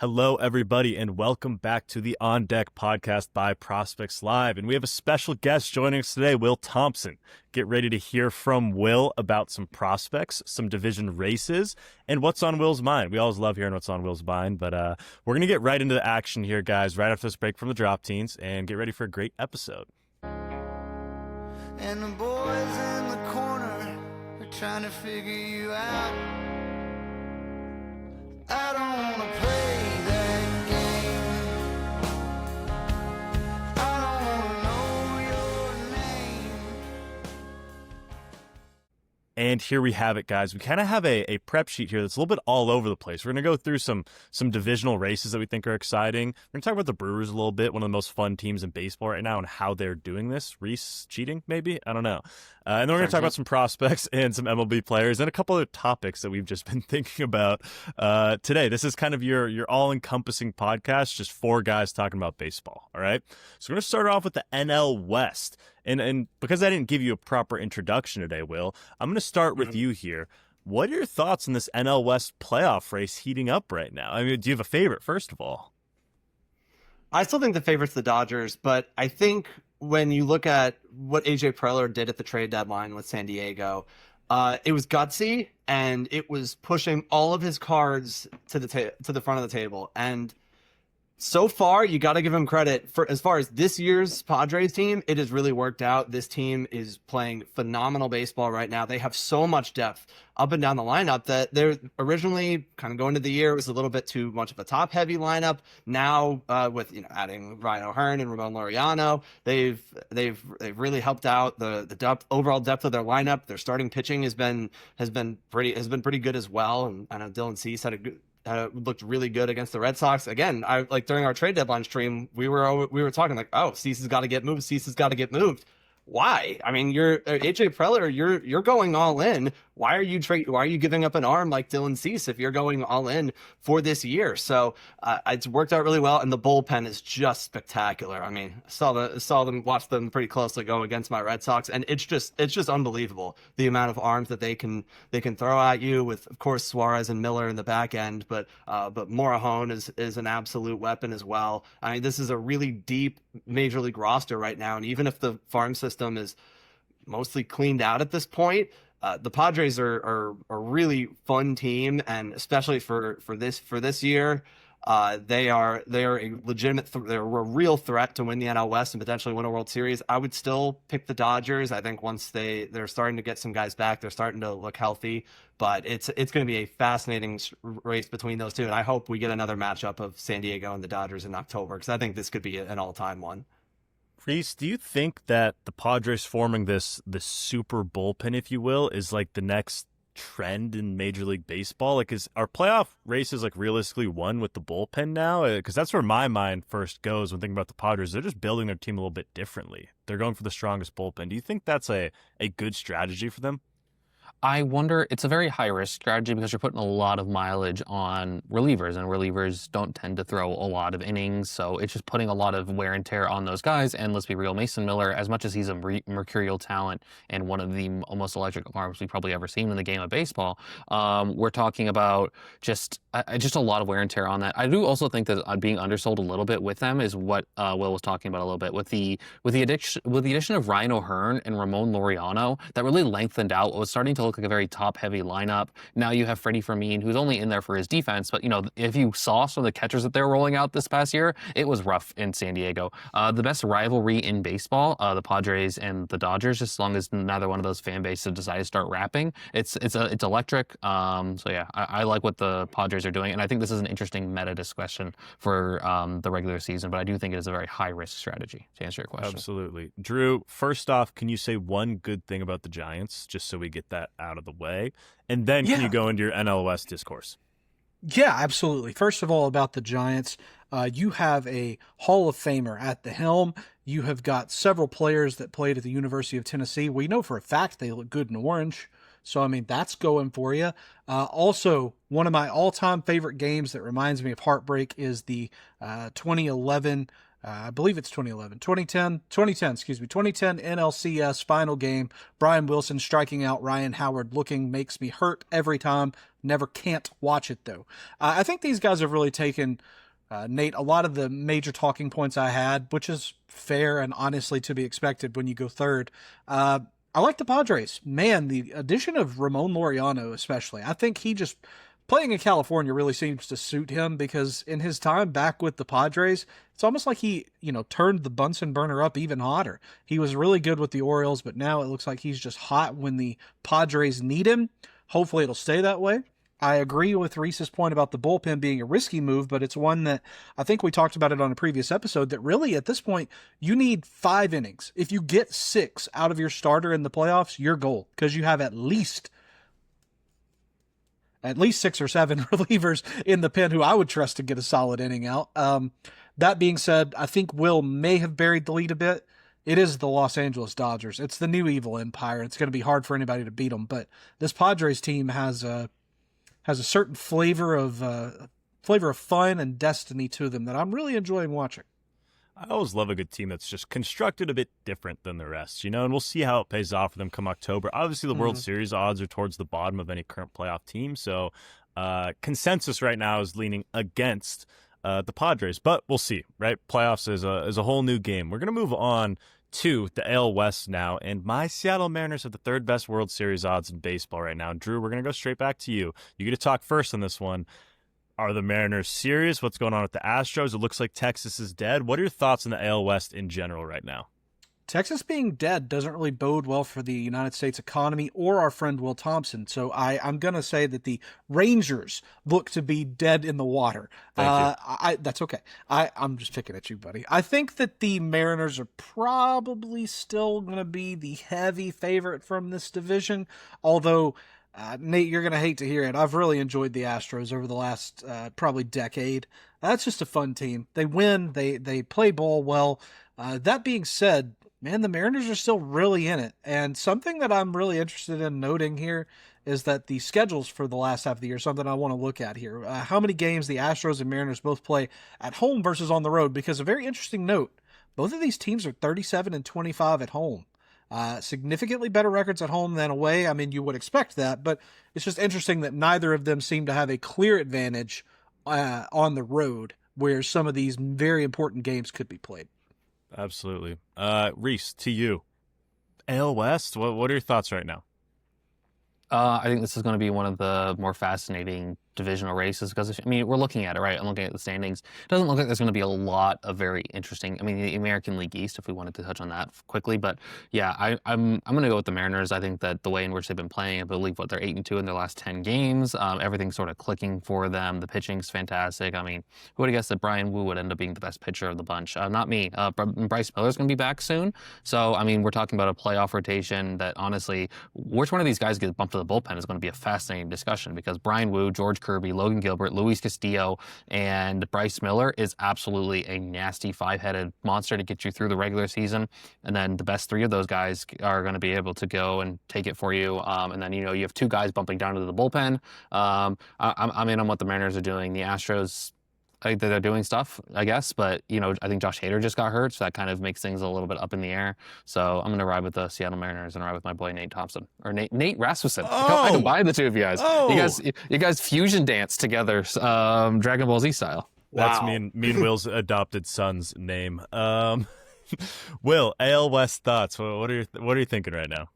Hello, everybody, and welcome back to the On Deck podcast by Prospects Live. And we have a special guest joining us today, Will Thompson. Get ready to hear from Will about some prospects, some division races, and what's on Will's mind. We always love hearing what's on Will's mind, but we're going to get right into the action here, guys, right after this break from the Drop Teens, and get ready for a great episode. And the boys in the corner are trying to figure you out. I don't want to play that game. I don't want to know your name. And here we have it, guys. We kind of have a prep sheet here that's a little bit all over the place. We're going to go through some divisional races that we think are exciting. We're going to talk about the Brewers a little bit, one of the most fun teams in baseball right now, and how they're doing this. Rhys cheating, maybe? I don't know. And then we're going to talk about some prospects and some MLB players and a couple other topics that we've just been thinking about today. This is kind of your all-encompassing podcast, just four guys talking about baseball, all right? So we're going to start off with the NL West. And because I didn't give you a proper introduction today, Will, I'm going to start with you here. What are your thoughts on this NL West playoff race heating up right now? I mean, do you have a favorite, first of all? I still think the favorite's the Dodgers, but I think when you look at what AJ Preller did at the trade deadline with San Diego, it was gutsy and it was pushing all of his cards to the front of the table. And so far, you got to give him credit for as far as this year's Padres team. It has really worked out. This team is playing phenomenal baseball right now. They have so much depth up and down the lineup that they're originally kind of going into the year, it was a little bit too much of a top heavy lineup. Now, with adding Ryan O'Hearn and Ramon Laureano, they've really helped out the overall depth of their lineup. Their starting pitching has been pretty good as well. And I know Dylan Cease looked really good against the Red Sox. Again, during our trade deadline stream, we were talking like, oh, Cease has got to get moved. Cease has got to get moved. Why? I mean, you're AJ Preller. You're going all in. Why are you giving up an arm like Dylan Cease if you're going all in for this year? So it's worked out really well, and the bullpen is just spectacular. I mean, watched them pretty closely go against my Red Sox, and it's just unbelievable the amount of arms that they can throw at you with, of course, Suarez and Miller in the back end, but Morejon is an absolute weapon as well. I mean, this is a really deep major league roster right now, and even if the farm system is mostly cleaned out at this point, the Padres are a really fun team, and especially for this year, they are a legitimate they're a real threat to win the NL West and potentially win a World Series. I would still pick the Dodgers. I think once they're starting to get some guys back, they're starting to look healthy. But it's going to be a fascinating race between those two, and I hope we get another matchup of San Diego and the Dodgers in October, because I think this could be an all-time one. Rhys, do you think that the Padres forming this super bullpen, if you will, is like the next trend in Major League Baseball? Like, are playoff races like realistically won with the bullpen now? Because that's where my mind first goes when thinking about the Padres. They're just building their team a little bit differently. They're going for the strongest bullpen. Do you think that's a good strategy for them? I wonder, it's a very high-risk strategy because you're putting a lot of mileage on relievers, and relievers don't tend to throw a lot of innings, so it's just putting a lot of wear and tear on those guys. And let's be real, Mason Miller, as much as he's a mercurial talent and one of the most electric arms we've probably ever seen in the game of baseball, we're talking about just a lot of wear and tear on that. I do also think that being undersold a little bit with them is what Will was talking about a little bit. With the addition of Ryan O'Hearn and Ramon Laureano, that really lengthened out what was starting to look like a very top-heavy lineup. Now you have Freddie Fermin, who's only in there for his defense, but if you saw some of the catchers that they were rolling out this past year, it was rough in San Diego. The best rivalry in baseball, the Padres and the Dodgers, as long as neither one of those fan bases decide to start rapping, it's electric. So yeah, I like what the Padres are doing, and I think this is an interesting meta discussion for the regular season, but I do think it is a very high-risk strategy, to answer your question. Absolutely. Drew, first off, can you say one good thing about the Giants, just so we get that out of the way? And then can you go into your NL West discourse? Yeah, absolutely. First of all, about the Giants, you have a Hall of Famer at the helm. You have got several players that played at the University of Tennessee. We know for a fact they look good in orange. So, I mean, that's going for you. Also, one of my all-time favorite games that reminds me of heartbreak is the 2011 I believe it's 2010, excuse me, 2010 NLCS final game. Brian Wilson striking out Ryan Howard looking makes me hurt every time. Never can't watch it though. I think these guys have really taken, Nate, a lot of the major talking points I had, which is fair and honestly to be expected when you go third. I like the Padres. Man, the addition of Ramon Laureano especially, I think he just... playing in California really seems to suit him because in his time back with the Padres, it's almost like he, turned the Bunsen burner up even hotter. He was really good with the Orioles, but now it looks like he's just hot when the Padres need him. Hopefully it'll stay that way. I agree with Rhys's point about the bullpen being a risky move, but it's one that I think we talked about it on a previous episode that really at this point, you need 5 innings. If you get 6 out of your starter in the playoffs, you're gold because you have at least 6 or 7 relievers in the pen who I would trust to get a solid inning out. That being said, I think Will may have buried the lead a bit. It is the Los Angeles Dodgers. It's the new evil empire. It's going to be hard for anybody to beat them. But this Padres team has a certain flavor of fun and destiny to them that I'm really enjoying watching. I always love a good team that's just constructed a bit different than the rest, and we'll see how it pays off for them come October. Obviously, the World Series odds are towards the bottom of any current playoff team, so consensus right now is leaning against the Padres, but we'll see, right? Playoffs is a whole new game. We're going to move on to the AL West now, and my Seattle Mariners have the 3rd best World Series odds in baseball right now. And Drew, we're going to go straight back to you. You get to talk first on this one. Are the Mariners serious? What's going on with the Astros? It looks like Texas is dead. What are your thoughts on the AL West in general right now? Texas being dead doesn't really bode well for the United States economy or our friend Will Thompson. So I'm going to say that the Rangers look to be dead in the water. That's okay. I'm just picking at you, buddy. I think that the Mariners are probably still going to be the heavy favorite from this division, although... Nate, you're going to hate to hear it. I've really enjoyed the Astros over the last probably decade. That's just a fun team. They win. They play ball well. That being said, man, the Mariners are still really in it. And something that I'm really interested in noting here is that the schedules for the last half of the year, something I want to look at here. How many games the Astros and Mariners both play at home versus on the road? Because a very interesting note, both of these teams are 37 and 25 at home. Significantly better records at home than away. I mean, you would expect that, but it's just interesting that neither of them seem to have a clear advantage on the road where some of these very important games could be played. Absolutely. Rhys, to you. AL West, what are your thoughts right now? I think this is going to be one of the more fascinating divisional races because, we're looking at it, right? I'm looking at the standings. It doesn't look like there's going to be a lot of very interesting, the American League East, if we wanted to touch on that quickly. But yeah, I'm going to go with the Mariners. I think that the way in which they've been playing, I believe, they're 8-2 in their last 10 games. Everything's sort of clicking for them. The pitching's fantastic. Who would have guessed that Brian Wu would end up being the best pitcher of the bunch? Not me. Bryce Miller's going to be back soon. So, we're talking about a playoff rotation that, honestly, which one of these guys gets bumped to the bullpen is going to be a fascinating discussion because Brian Wu, George Kirby, Logan Gilbert, Luis Castillo, and Bryce Miller is absolutely a nasty 5-headed monster to get you through the regular season. And then the best 3 of those guys are going to be able to go and take it for you. And then, you have 2 guys bumping down into the bullpen. I'm in on what the Mariners are doing. The Astros, I think that they're doing stuff, I guess, but, I think Josh Hader just got hurt, so that kind of makes things a little bit up in the air. So I'm going to ride with the Seattle Mariners and ride with my boy Nate Thompson, or Nate Rasmussen. I combine the 2 of you guys. You guys fusion dance together, Dragon Ball Z style. That's Wow. me and Will's adopted son's name. Will, AL West thoughts. What are you thinking right now?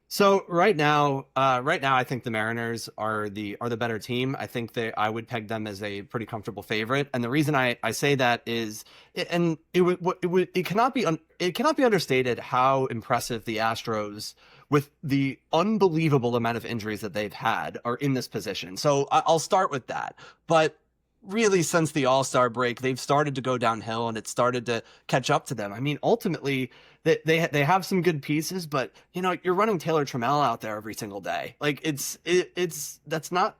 So right now, I think the Mariners are the better team. I think I would peg them as a pretty comfortable favorite, and the reason I say that is, it cannot be understated how impressive the Astros, with the unbelievable amount of injuries that they've had, are in this position. So I'll start with that, but. Really, since the All-Star break, they've started to go downhill, and it's started to catch up to them. Ultimately, they have some good pieces, but you're running Taylor Trammell out there every single day. That's not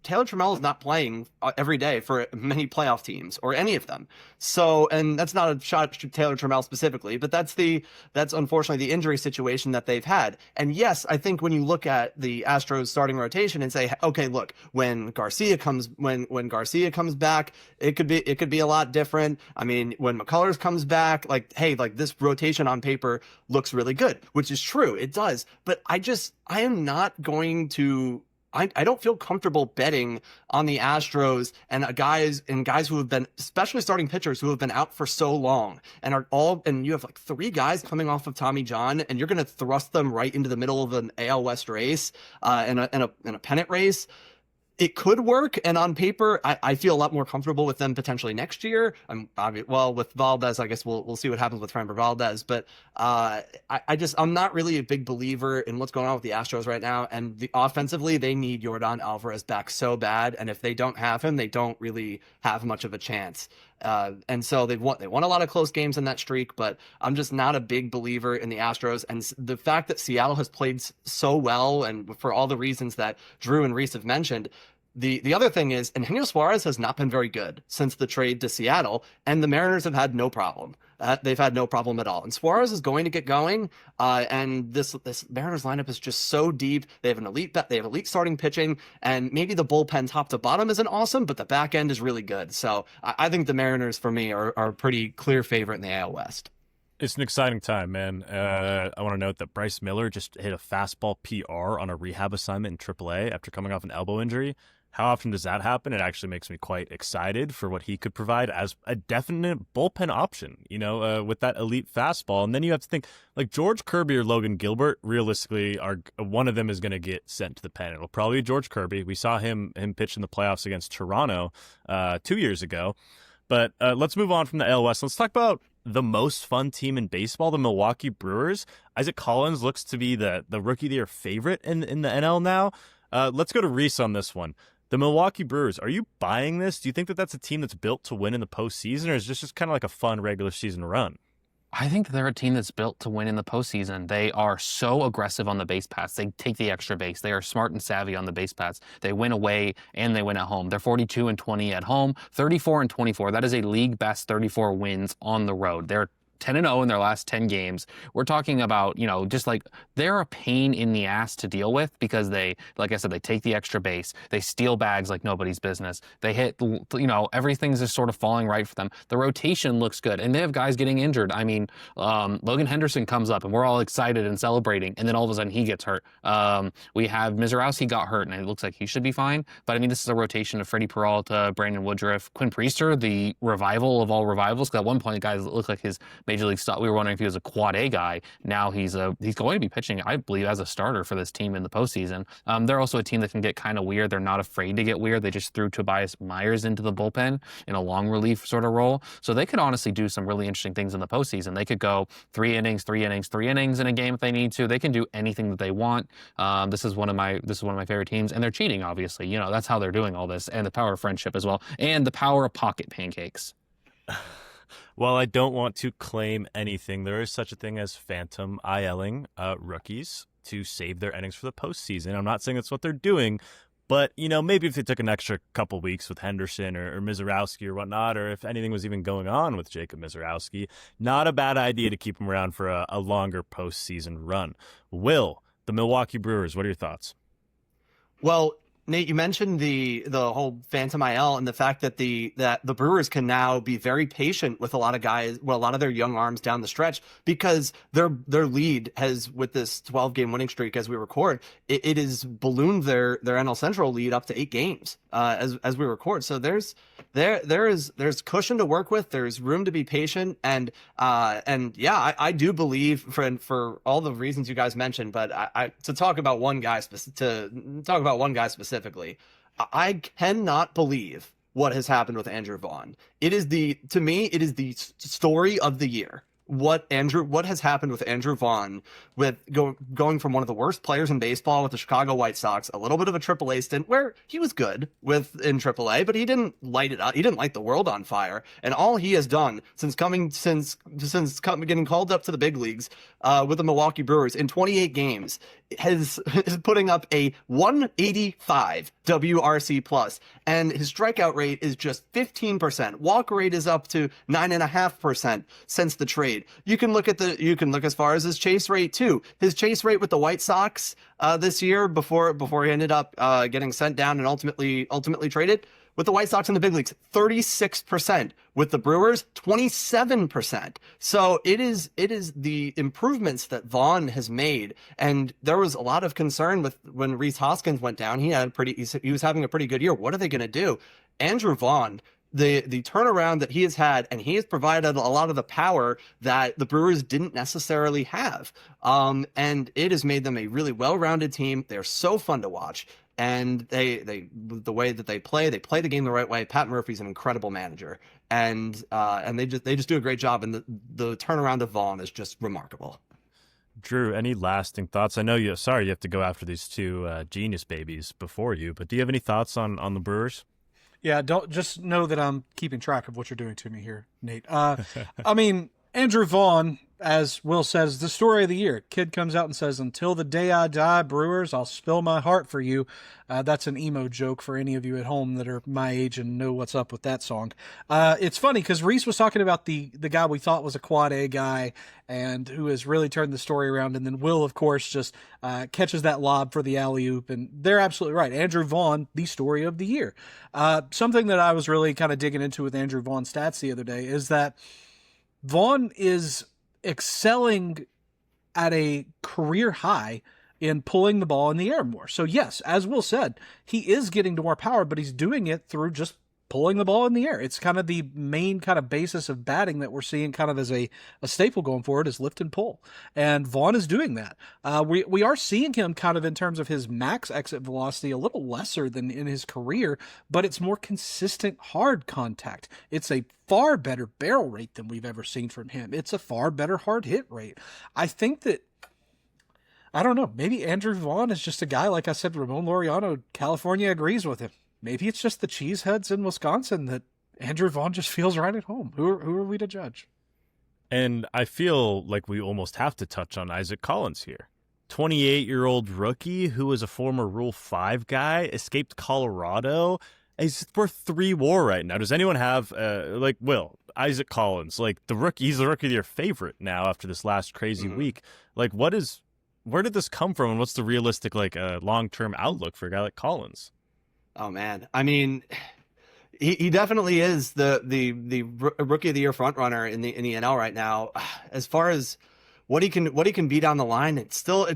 Taylor Trammell is not playing every day for many playoff teams or any of them. So, and that's not a shot at Taylor Trammell specifically, but that's unfortunately the injury situation that they've had. And yes, I think when you look at the Astros starting rotation and say, okay, look, when Garcia comes back, it could be a lot different. I mean, when McCullers comes back, like, hey, like this rotation on paper looks really good, which is true. It does. But I am not going to, I don't feel comfortable betting on the Astros and guys who have been, especially starting pitchers who have been out for so long and you have like 3 guys coming off of Tommy John, and you're going to thrust them right into the middle of an AL West race, in a pennant race. It could work, and on paper, I feel a lot more comfortable with them potentially next year. With Valdez, I guess we'll see what happens with Framber Valdez, but I'm not really a big believer in what's going on with the Astros right now. And offensively, they need Yordan Alvarez back so bad, and if they don't have him, they don't really have much of a chance. And so they won a lot of close games in that streak, but I'm just not a big believer in the Astros. And the fact that Seattle has played so well, and for all the reasons that Drew and Rhys have mentioned, the other thing is Eugenio Suarez has not been very good since the trade to Seattle, and the Mariners have had no problem. They've had no problem at all. And Suarez is going to get going. And this Mariners lineup is just so deep. They have elite starting pitching, and maybe the bullpen top to bottom isn't awesome, but the back end is really good. So I think the Mariners, for me, are a pretty clear favorite in the AL West. It's an exciting time, man. I want to note that Bryce Miller just hit a fastball PR on a rehab assignment in AAA after coming off an elbow injury. How often does that happen? It actually makes me quite excited for what he could provide as a definite bullpen option, with that elite fastball. And then you have to think, like, George Kirby or Logan Gilbert, realistically, one of them is going to get sent to the pen. It'll probably be George Kirby. We saw him pitch in the playoffs against Toronto 2 years ago. But let's move on from the AL West. Let's talk about the most fun team in baseball, the Milwaukee Brewers. Isaac Collins looks to be the rookie of the year favorite in the NL now. Let's go to Rhys on this one. The Milwaukee Brewers, are you buying this? Do you think that that's a team that's built to win in the postseason, or is this just kind of like a fun regular season run? I think they're a team that's built to win in the postseason. They are so aggressive on the base paths. They take the extra base. They are smart and savvy on the base paths. They win away and they win at home. They're 42-20 at home, 34-24. That is a league best 34 wins on the road. They're 10-0 in their last 10 games. We're talking about, just like they're a pain in the ass to deal with because they, like I said, they take the extra base. They steal bags like nobody's business. They hit, everything's just sort of falling right for them. The rotation looks good, and they have guys getting injured. I mean, Logan Henderson comes up, and we're all excited and celebrating, and then all of a sudden he gets hurt. We have Mizorowski got hurt, and it looks like he should be fine. But I mean, this is a rotation of Freddie Peralta, Brandon Woodruff, Quinn Priester, the revival of all revivals. Because at one point, guys looked like his Major League stuff. We were wondering if he was a quad A guy. Now he's going to be pitching, I believe, as a starter for this team in the postseason. They're also a team that can get kind of weird. They're not afraid to get weird. They just threw Tobias Myers into the bullpen in a long relief sort of role. So they could honestly do some really interesting things in the postseason. They could go 3 innings in a game if they need to. They can do anything that they want. This is one of my favorite teams, and they're cheating, obviously. That's how they're doing all this, and the power of friendship as well, and the power of pocket pancakes. While I don't want to claim anything, there is such a thing as phantom ILing rookies to save their innings for the postseason. I'm not saying that's what they're doing, but, maybe if they took an extra couple weeks with Henderson or Mizorowski or whatnot, or if anything was even going on with Jacob Mizorowski, not a bad idea to keep him around for a longer postseason run. Will, the Milwaukee Brewers, what are your thoughts? Well, Nate, you mentioned the whole Phantom IL and the fact that the Brewers can now be very patient with a lot of their young arms down the stretch, because their lead has, with this 12-game winning streak as we record, it is ballooned their NL Central lead up to 8 games as we record. So there's cushion to work with. There's room to be patient, and I do believe for all the reasons you guys mentioned, but to talk about one guy specifically, I cannot believe what has happened with Andrew Vaughn. To me, it is the story of the year. What has happened with Andrew Vaughn, with going from one of the worst players in baseball with the Chicago White Sox, a little bit of a AAA stint where he was good in AAA, but he didn't light it up. He didn't light the world on fire. And all he has done since getting called up to the big leagues with the Milwaukee Brewers in 28 games is putting up a 185 WRC plus, and his strikeout rate is just 15%. Walk rate is up to 9.5% since the trade. You can look as far as his chase rate too. His chase rate with the White Sox this year before he ended up getting sent down and ultimately traded. With the White Sox in the big leagues, 36%. With the Brewers, 27%. So it is the improvements that Vaughn has made. And there was a lot of concern with when Rhys Hoskins went down. He was having a pretty good year. What are they going to do? Andrew Vaughn, the turnaround that he has had, and he has provided a lot of the power that the Brewers didn't necessarily have. And it has made them a really well-rounded team. They're so fun to watch. And they the way that they play the game the right way. Pat Murphy's an incredible manager, and they just do a great job. And the turnaround of Vaughn is just remarkable. Drew, any lasting thoughts? I know you have to go after these two genius babies before you, but do you have any thoughts on the Brewers? Yeah, don't just know that I'm keeping track of what you're doing to me here, Nate. I mean, Andrew Vaughn, as Will says, the story of the year. Kid comes out and says, "Until the day I die, Brewers, I'll spill my heart for you." That's an emo joke for any of you at home that are my age and know what's up with that song. It's funny because Rhys was talking about the guy we thought was a quad A guy and who has really turned the story around. And then Will, of course, just catches that lob for the alley-oop. And they're absolutely right. Andrew Vaughn, the story of the year. Something that I was really kind of digging into with Andrew Vaughn's stats the other day is that Vaughn is excelling at a career high in pulling the ball in the air more. So yes, as Will said, he is getting to more power, but he's doing it through just pulling the ball in the air. It's kind of the main kind of basis of batting that we're seeing kind of as a staple going forward is lift and pull. And Vaughn is doing that. We are seeing him kind of in terms of his max exit velocity a little lesser than in his career, but it's more consistent hard contact. It's a far better barrel rate than we've ever seen from him. It's a far better hard hit rate. I think that, I don't know, maybe Andrew Vaughn is just a guy, like I said, Ramon Laureano, California agrees with him. Maybe it's just the cheeseheads in Wisconsin that Andrew Vaughn just feels right at home. Who are we to judge? And I feel like we almost have to touch on Isaac Collins here. 28-year-old rookie who was a former Rule 5 guy, escaped Colorado. He's worth 3 WAR right now. Does anyone have, Isaac Collins, like the rookie, he's the rookie of your favorite now after this last crazy week. Like, where did this come from, and what's the realistic, long-term outlook for a guy like Collins? Oh man, I mean, he definitely is the rookie of the year front runner in the NL right now. As far as what he can be down the line, it's still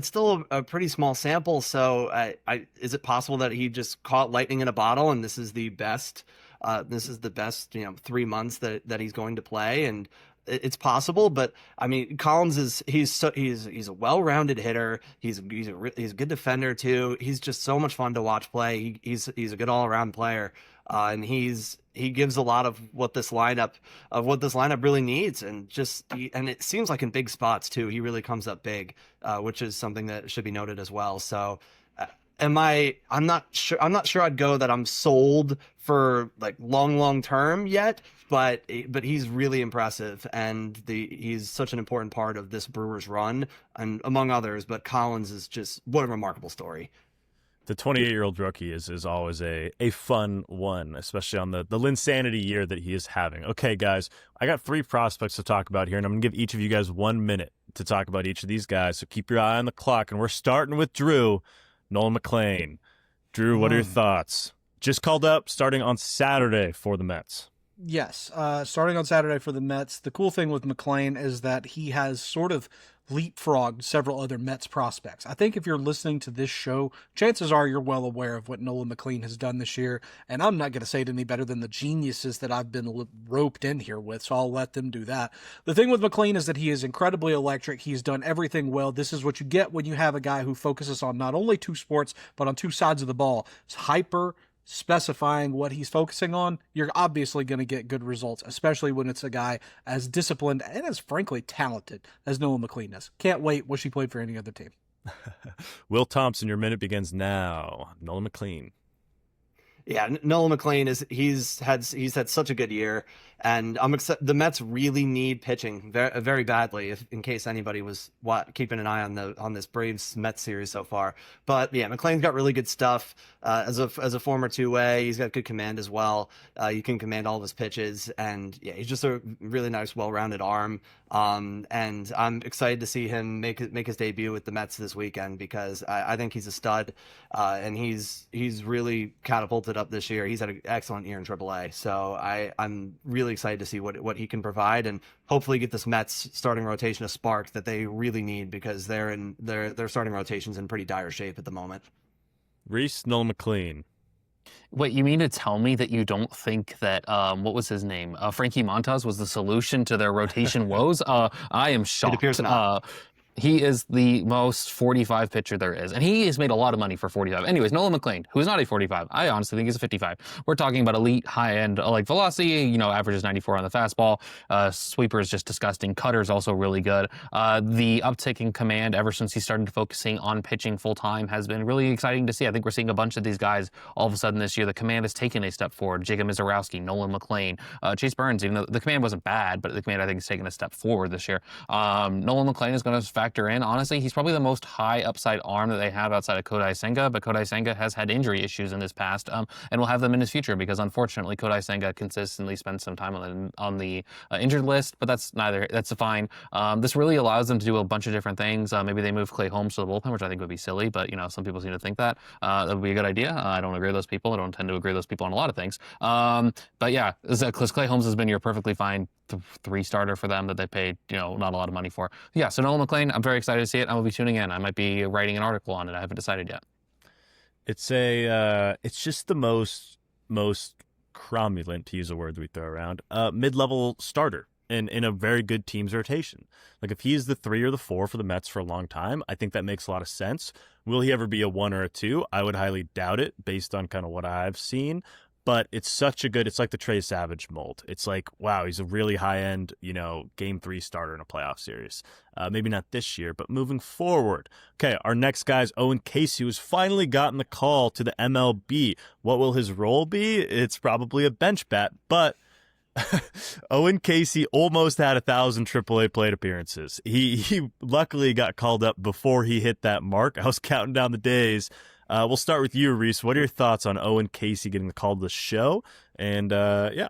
a pretty small sample. So is it possible that he just caught lightning in a bottle and this is the best 3 months that he's going to play? And it's possible, but I mean, Collins he's a well-rounded hitter. He's a good defender too. He's just so much fun to watch play. He's a good all-around player, and he gives a lot of what this lineup really needs, and it seems like in big spots too. He really comes up big, which is something that should be noted as well. So. I'm not sure I'd go that I'm sold for like long term yet, but he's really impressive, and he's such an important part of this Brewers run, and among others. But Collins is just, what a remarkable story. The 28-year-old rookie is always a fun one, especially on the Linsanity year that he is having. Okay, guys, I got 3 prospects to talk about here, and I'm going to give each of you guys 1 minute to talk about each of these guys. So keep your eye on the clock, and we're starting with Drew. Nolan McLean. Drew, what are your thoughts? Just called up, starting on Saturday for the Mets. Yes, starting on Saturday for the Mets. The cool thing with McLean is that he has sort of leapfrogged several other Mets prospects. I think if you're listening to this show, chances are you're well aware of what Nolan McLean has done this year, and I'm not going to say it any better than the geniuses that I've been roped in here with, so I'll let them do that. The thing with McLean is that he is incredibly electric. He's done everything well. This is what you get when you have a guy who focuses on not only 2 sports, but on 2 sides of the ball. It's hyper specifying what he's focusing on. You're obviously going to get good results, especially when it's a guy as disciplined and as frankly talented as Nolan McLean is. Can't wait. Wish he played for any other team. Will Thompson, your minute begins now. Nolan McLean. Yeah, Nolan McLean he's had such a good year, and I'm excited. The Mets really need pitching very, very badly. In case anybody was keeping an eye on this Braves Mets series so far, but yeah, McLean's got really good stuff. As a former two-way, he's got good command as well. You can command all of his pitches, and yeah, he's just a really nice, well-rounded arm. And I'm excited to see him make his debut with the Mets this weekend because I think he's a stud, and he's really catapulted up this year. He's had an excellent year in AAA, so I'm really excited to see what he can provide, and hopefully get this Mets starting rotation a spark that they really need because their starting rotation's in pretty dire shape at the moment. Rhys, Nolan McLean. Wait, you mean to tell me that you don't think that what was his name? Frankie Montas was the solution to their rotation woes? I am shocked. It appears not. He is the most 45 pitcher there is, and he has made a lot of money for 45. Anyways, Nolan McLean, who is not a 45, I honestly think he's a 55. We're talking about elite, high-end, like velocity, averages 94 on the fastball. Sweeper is just disgusting. Cutter is also really good. The uptick in command ever since he started focusing on pitching full-time has been really exciting to see. I think we're seeing a bunch of these guys all of a sudden this year. The command has taken a step forward. Jacob Mizorowski, Nolan McLean, Chase Burns, even though the command wasn't bad, but the command I think has taken a step forward this year. Nolan McLean is going to factor in. Honestly, he's probably the most high upside arm that they have outside of Kodai Senga, but Kodai Senga has had injury issues in this past, and will have them in his future because unfortunately Kodai Senga consistently spends some time on the injured list, but that's fine. This really allows them to do a bunch of different things. Maybe they move Clay Holmes to the bullpen, which I think would be silly, but some people seem to think that would be a good idea. I don't agree with those people. I don't tend to agree with those people on a lot of things. But yeah, because Clay Holmes has been your perfectly fine three starter for them that they paid not a lot of money for. Yeah, so Nolan McLean, I'm very excited to see it. I will be tuning in. I might be writing an article on it. I haven't decided yet. It's just the most cromulent, to use a word we throw around, mid-level starter in a very good team's rotation. Like if he's the 3 or the 4 for the Mets for a long time, I think that makes a lot of sense. Will he ever be a 1 or a 2? I would highly doubt it based on kind of what I've seen. But it's like the Trey Savage mold. It's like, wow, he's a really high-end, Game 3 starter in a playoff series. Maybe not this year, but moving forward. Okay, our next guy is Owen Caissie, who's finally gotten the call to the MLB. What will his role be? It's probably a bench bat, but Owen Caissie almost had 1,000 AAA plate appearances. He luckily got called up before he hit that mark. I was counting down the days. We'll start with you, Rhys. What are your thoughts on Owen Caissie getting the call to the show? And yeah.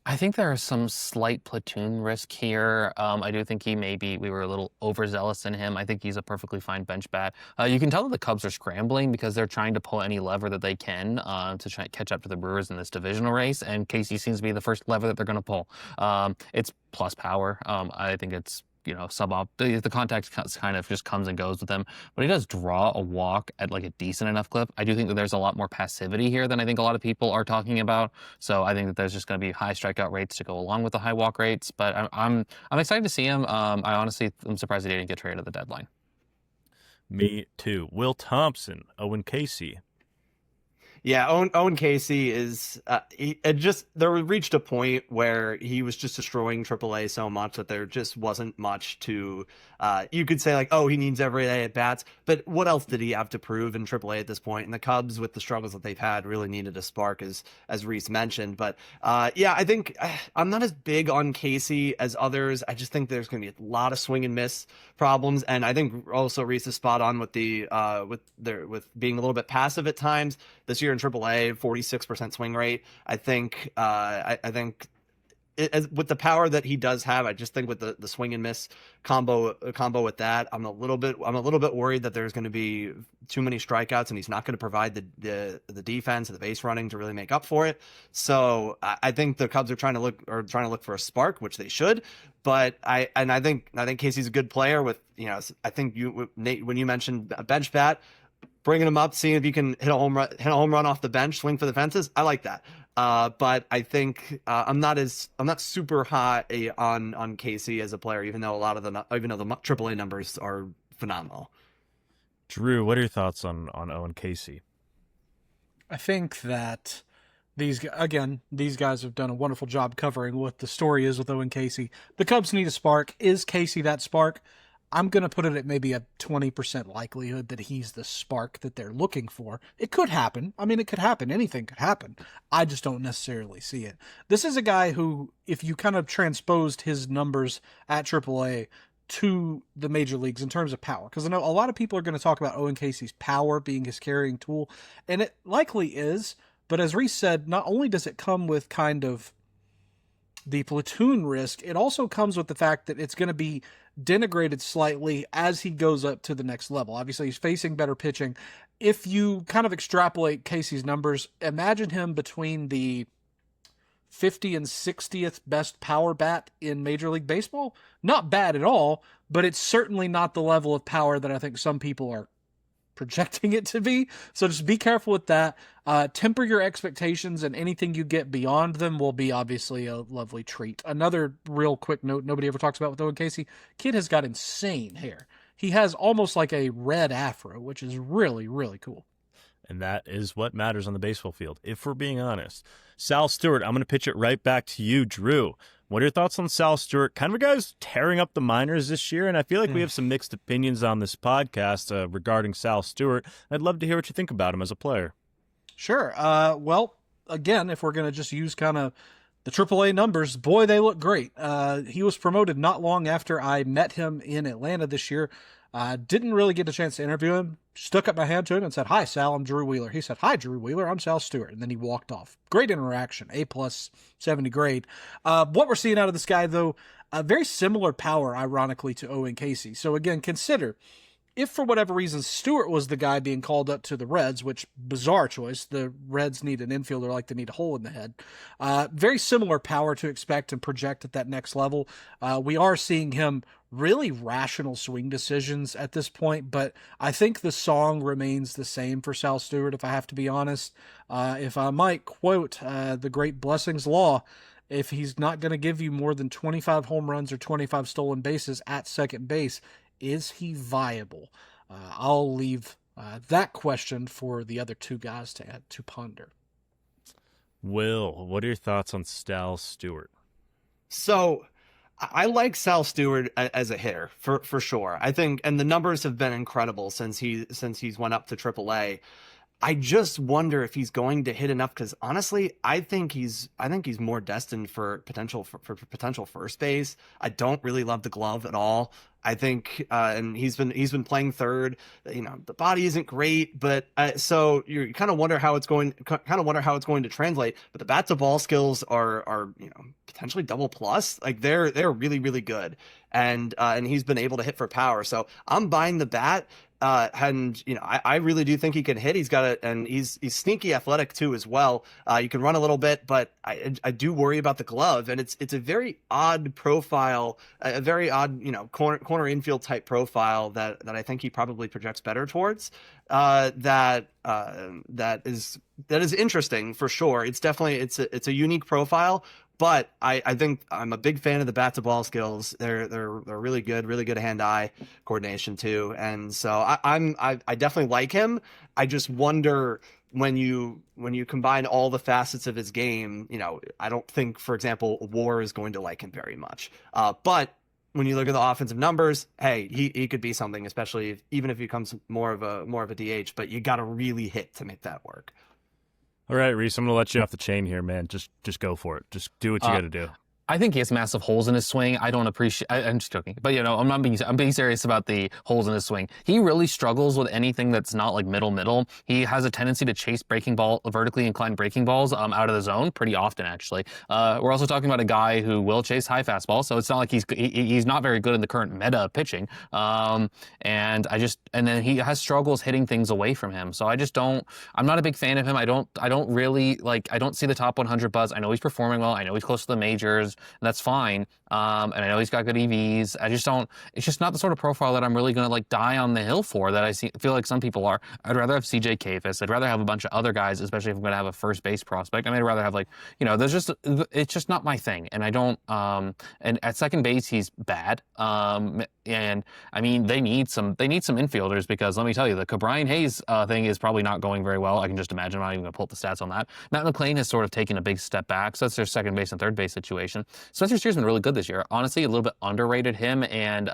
I think there is some slight platoon risk here. I do think we were a little overzealous in him. I think he's a perfectly fine bench bat. You can tell that the Cubs are scrambling because they're trying to pull any lever that they can to try and catch up to the Brewers in this divisional race, and Caissie seems to be the first lever that they're going to pull. It's plus power. I think it's the contact kind of just comes and goes with him, but he does draw a walk at like a decent enough clip. I do think that there's a lot more passivity here than I think a lot of people are talking about. So I think that there's just going to be high strikeout rates to go along with the high walk rates. But I'm excited to see him. I honestly am surprised he didn't get traded at the deadline. Me too. Will Thompson, Owen Caissie. Yeah, Owen Caissie is there reached a point where he was just destroying AAA so much that there just wasn't much to you could say like, oh, he needs every day at bats, but what else did he have to prove in AAA at this point? And the Cubs, with the struggles that they've had, really needed a spark, as Rhys mentioned. But yeah, I think I'm not as big on Caissie as others. I just think there's going to be a lot of swing and miss problems, and I think also Rhys is spot on with the with being a little bit passive at times this year in AAA, 46% swing rate. I think with the power that he does have, I just think with the swing and miss combo with that, I'm a little bit worried that there's going to be too many strikeouts and he's not going to provide the defense and the base running to really make up for it. So I think the Cubs are trying to look for a spark, which they should. But I think Caissie's a good player. With I think Nate, when you mentioned a bench bat, bringing him up, seeing if you can hit a home run off the bench, swing for the fences. I like that. But I think I'm not super high on Caissie as a player, even though the AAA numbers are phenomenal. Drew, what are your thoughts on Owen Caissie? I think that these guys have done a wonderful job covering what the story is with Owen Caissie. The Cubs need a spark. Is Caissie that spark? I'm going to put it at maybe a 20% likelihood that he's the spark that they're looking for. It could happen. I mean, it could happen. Anything could happen. I just don't necessarily see it. This is a guy who, if you kind of transposed his numbers at AAA to the major leagues in terms of power, because I know a lot of people are going to talk about Owen Caissie's power being his carrying tool, and it likely is, but as Rhys said, not only does it come with kind of the platoon risk, it also comes with the fact that it's going to be denigrated slightly as he goes up to the next level. Obviously, he's facing better pitching. If you kind of extrapolate Caissie's numbers, imagine him between the 50 and 60th best power bat in Major League Baseball. Not bad at all, but it's certainly not the level of power that I think some people are projecting it to be. So just be careful with that. Temper your expectations, and anything you get beyond them will be obviously a lovely treat. Another real quick note nobody ever talks about with Owen Caissie, kid has got insane hair. He has almost like a red afro, which is really, really cool. And that is what matters on the baseball field, if we're being honest. Sal Stewart, I'm going to pitch it right back to you, Drew. What are your thoughts on Sal Stewart? Kind of a guy who's tearing up the minors this year, and I feel like we have some mixed opinions on this podcast regarding Sal Stewart. I'd love to hear what you think about him as a player. Sure. Well, again, if we're going to just use kind of the AAA numbers, boy, they look great. He was promoted not long after I met him in Atlanta this year. Didn't really get a chance to interview him. Stuck up my hand to him and said, "Hi, Sal, I'm Drew Wheeler." He said, "Hi, Drew Wheeler, I'm Sal Stewart." And then he walked off. Great interaction, A+, 70 grade. What we're seeing out of this guy, though, very similar power, ironically, to Owen Caissie. So again, consider, if for whatever reason Stewart was the guy being called up to the Reds, which bizarre choice, the Reds need an infielder like they need a hole in the head. Very similar power to expect and project at that next level. We are seeing him really rational swing decisions at this point, but I think the song remains the same for Sal Stewart, if I have to be honest. If I might quote the great Blessings Law, if he's not going to give you more than 25 home runs or 25 stolen bases at second base, is he viable? I'll leave that question for the other two guys to ponder. Will, what are your thoughts on Sal Stewart? So I like Sal Stewart as a hitter for sure. I think, and the numbers have been incredible since he's went up to AAA. I just wonder if he's going to hit enough, because honestly, I think he's more destined for potential first base. I don't really love the glove at all. I think, and he's been playing third. You know, the body isn't great, but so you kind of wonder how it's going to translate. But the bat to ball skills are potentially double plus. Like they're really, really good, and he's been able to hit for power. So I'm buying the bat. And I really do think he can hit. He's got it, and he's sneaky athletic too as well. You can run a little bit, but I do worry about the glove, and it's a very odd profile, a very odd corner infield type profile that I think he probably projects better towards. That is interesting for sure. It's definitely it's a unique profile. But I think I'm a big fan of the bat to ball skills. They're really good hand-eye coordination too, and so I definitely like him. I just wonder when you combine all the facets of his game, I don't think, for example, WAR is going to like him very much. But when you look at the offensive numbers, hey, he could be something, especially even if he becomes more of a DH. But you got to really hit to make that work. All right, Rhys, I'm going to let you off the chain here, man. Just go for it. Just do what you got to do. I think he has massive holes in his swing. I don't appreciate. I'm just joking, but I'm being serious about the holes in his swing. He really struggles with anything that's not like middle. He has a tendency to chase vertically inclined breaking balls out of the zone pretty often. Actually, we're also talking about a guy who will chase high fastballs, so it's not like he's not very good in the current meta pitching. And then he has struggles hitting things away from him. So I'm not a big fan of him. I don't see the top 100 buzz. I know he's performing well. I know he's close to the majors. And that's fine. And I know he's got good EVs. It's just not the sort of profile that I'm really going to die on the hill for, that feel like some people are. I'd rather have CJ Kayfus. I'd rather have a bunch of other guys, especially if I'm going to have a first base prospect. I'd rather have it's just not my thing. And I don't, and at second base, he's bad. And I mean, they need some infielders, because let me tell you, the Brian Hayes thing is probably not going very well. I can just imagine. I'm not even going to pull up the stats on that. Matt McLean has sort of taken a big step back. So that's their second base and third base situation. Spencer Steer's been really good this year. Honestly, a little bit underrated. Him and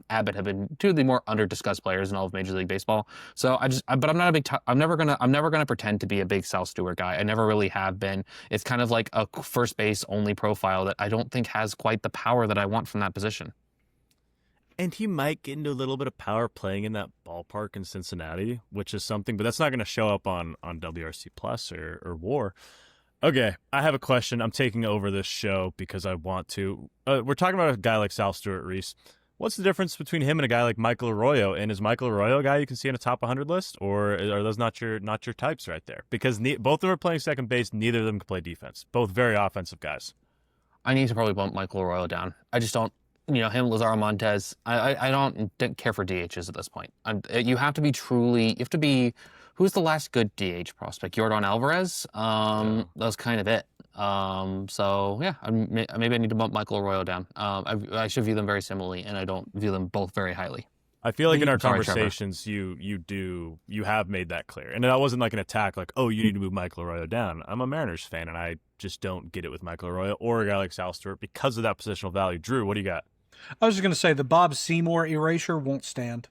Abbott have been two of the more under-discussed players in all of Major League Baseball. So but I'm not a big, I'm never gonna pretend to be a big Sal Stewart guy. I never really have been. It's kind of like a first base only profile that I don't think has quite the power that I want from that position. And he might get into a little bit of power playing in that ballpark in Cincinnati, which is something, but that's not going to show up on WRC Plus or WAR. Okay, I have a question. I'm taking over this show because I want to. We're talking about a guy like Sal Stewart, Rhys. What's the difference between him and a guy like Michael Arroyo? And is Michael Arroyo a guy you can see on a top 100 list, or are those not your types right there? Because both of them are playing second base. Neither of them can play defense. Both very offensive guys. I need to probably bump Michael Arroyo down. I just don't. Him, Lazaro Montez. I don't care for DHs at this point. You have to be. Who's the last good DH prospect? Yordan Alvarez. That's kind of it. So yeah, maybe I need to bump Michael Arroyo down. I should view them very similarly, and I don't view them both very highly. I feel like in our conversations, you have made that clear, and that wasn't like an attack, like, oh, you need to move Michael Arroyo down. I'm a Mariners fan, and I just don't get it with Michael Arroyo or a guy like Sal Stewart because of that positional value. Drew, what do you got? I was just going to say the Bob Seymour erasure won't stand.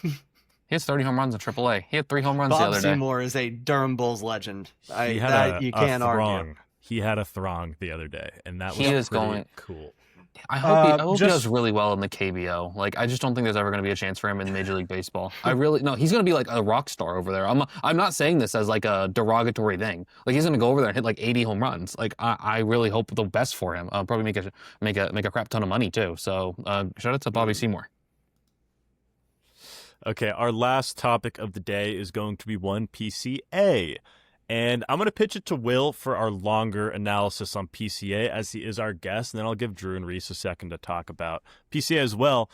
He has 30 home runs in AAA. He had 3 home runs the Bob other day. Seymour is a Durham Bulls legend. You can't argue. He had a throng the other day, and that He was is pretty going cool. I hope he does really well in the KBO. Like, I just don't think there's ever going to be a chance for him in Major League Baseball. No, he's going to be like a rock star over there. I'm not saying this as like a derogatory thing. Like, he's going to go over there and hit like 80 home runs. Like, I really hope the best for him. Probably make a crap ton of money too. So shout out to Bobby Seymour. Okay, our last topic of the day is going to be one PCA. And I'm going to pitch it to Will for our longer analysis on PCA, as he is our guest, and then I'll give Drew and Rhys a second to talk about PCA as well.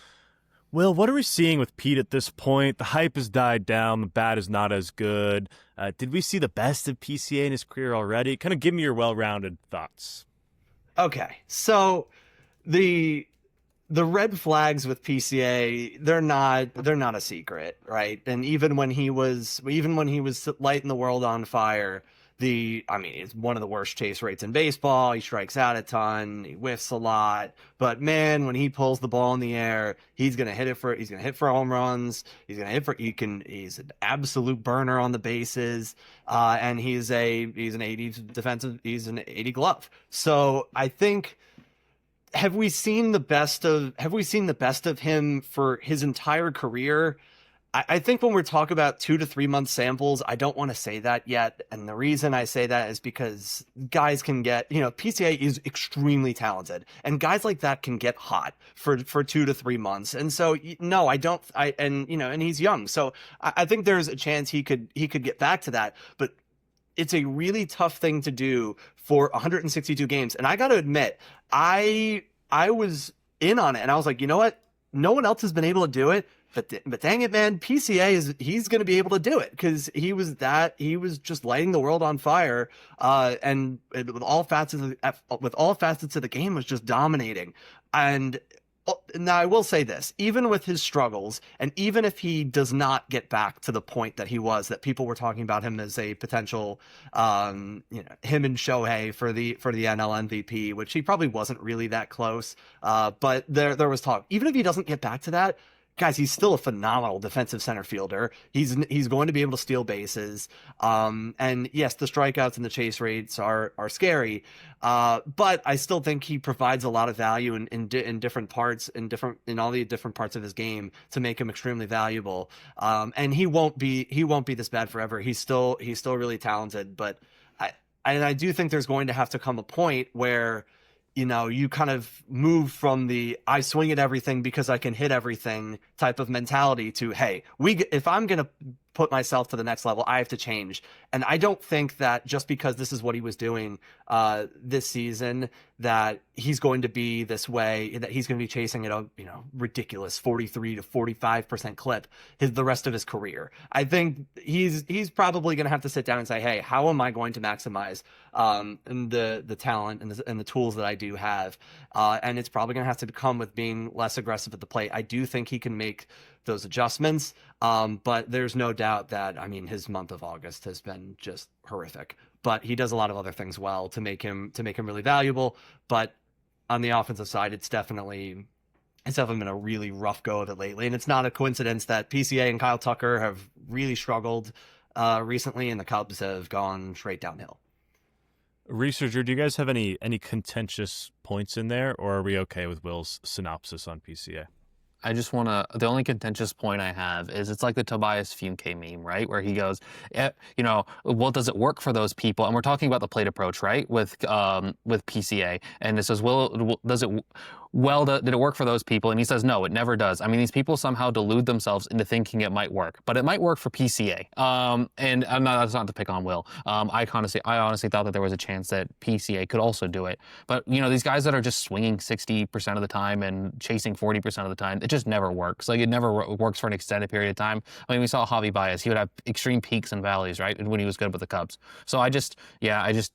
Will, what are we seeing with Pete at this point? The hype has died down. The bat is not as good. Did we see the best of PCA in his career already? Kind of give me your well-rounded thoughts. Okay, so the red flags with PCA, they're not a secret, right? And even when he was lighting the world on fire, it's one of the worst chase rates in baseball. He strikes out a ton, he whiffs a lot, but man, when he pulls the ball in the air, he's gonna hit for home runs. He's an absolute burner on the bases, and he's an 80 glove. So I think. Have we seen the best of him for his entire career? I think when we're talking about 2 to 3 month samples, I don't want to say that yet. And the reason I say that is because guys can get, PCA is extremely talented, and guys like that can get hot for 2 to 3 months. And so, no, I don't. And he's young, so I think there's a chance he could get back to that, but it's a really tough thing to do for 162 games. And I got to admit, I was in on it, and I was like, you know what? No one else has been able to do it, but dang it, man, PCA he's going to be able to do it, because he was just lighting the world on fire, and with all facets of the game was just dominating. And now I will say this, even with his struggles, and even if he does not get back to the point that people were talking about him as a potential, him and Shohei for the NL MVP, which he probably wasn't really that close. But there was talk, even if he doesn't get back to that, guys, he's still a phenomenal defensive center fielder. He's going to be able to steal bases. And yes, the strikeouts and the chase rates are scary. But I still think he provides a lot of value in different parts, in all the different parts of his game to make him extremely valuable. And he won't be this bad forever. He's still really talented, but I do think there's going to have to come a point where, you kind of move from the I swing at everything because I can hit everything type of mentality to, hey, if I'm going to put myself to the next level, I have to change. And I don't think that just because this is what he was doing this season, that he's going to be this way, that he's going to be chasing at a ridiculous 43 to 45% clip the rest of his career. I think he's probably going to have to sit down and say, hey, how am I going to maximize the talent and the tools that I do have? And it's probably going to have to come with being less aggressive at the plate. I do think he can make those adjustments, but there's no doubt that his month of August has been just horrific. But he does a lot of other things well to make him really valuable. But on the offensive side, it's definitely been a really rough go of it lately. And it's not a coincidence that PCA and Kyle Tucker have really struggled recently, and the Cubs have gone straight downhill. Researcher, do you guys have any contentious points in there, or are we okay with Will's synopsis on PCA? I just want to, the only contentious point I have is it's like the Tobias Funke meme, right? Where he goes, well, does it work for those people? And we're talking about the plate approach, right? With PCA. And it says, did it work for those people? And he says, no, it never does. I mean, these people somehow delude themselves into thinking it might work, but it might work for PCA. And that's not to pick on Will. I honestly thought that there was a chance that PCA could also do it. But, these guys that are just swinging 60% of the time and chasing 40% of the time, it just never works. Like, it never works for an extended period of time. I mean, we saw Javi Baez. He would have extreme peaks and valleys, right? When he was good with the Cubs. So the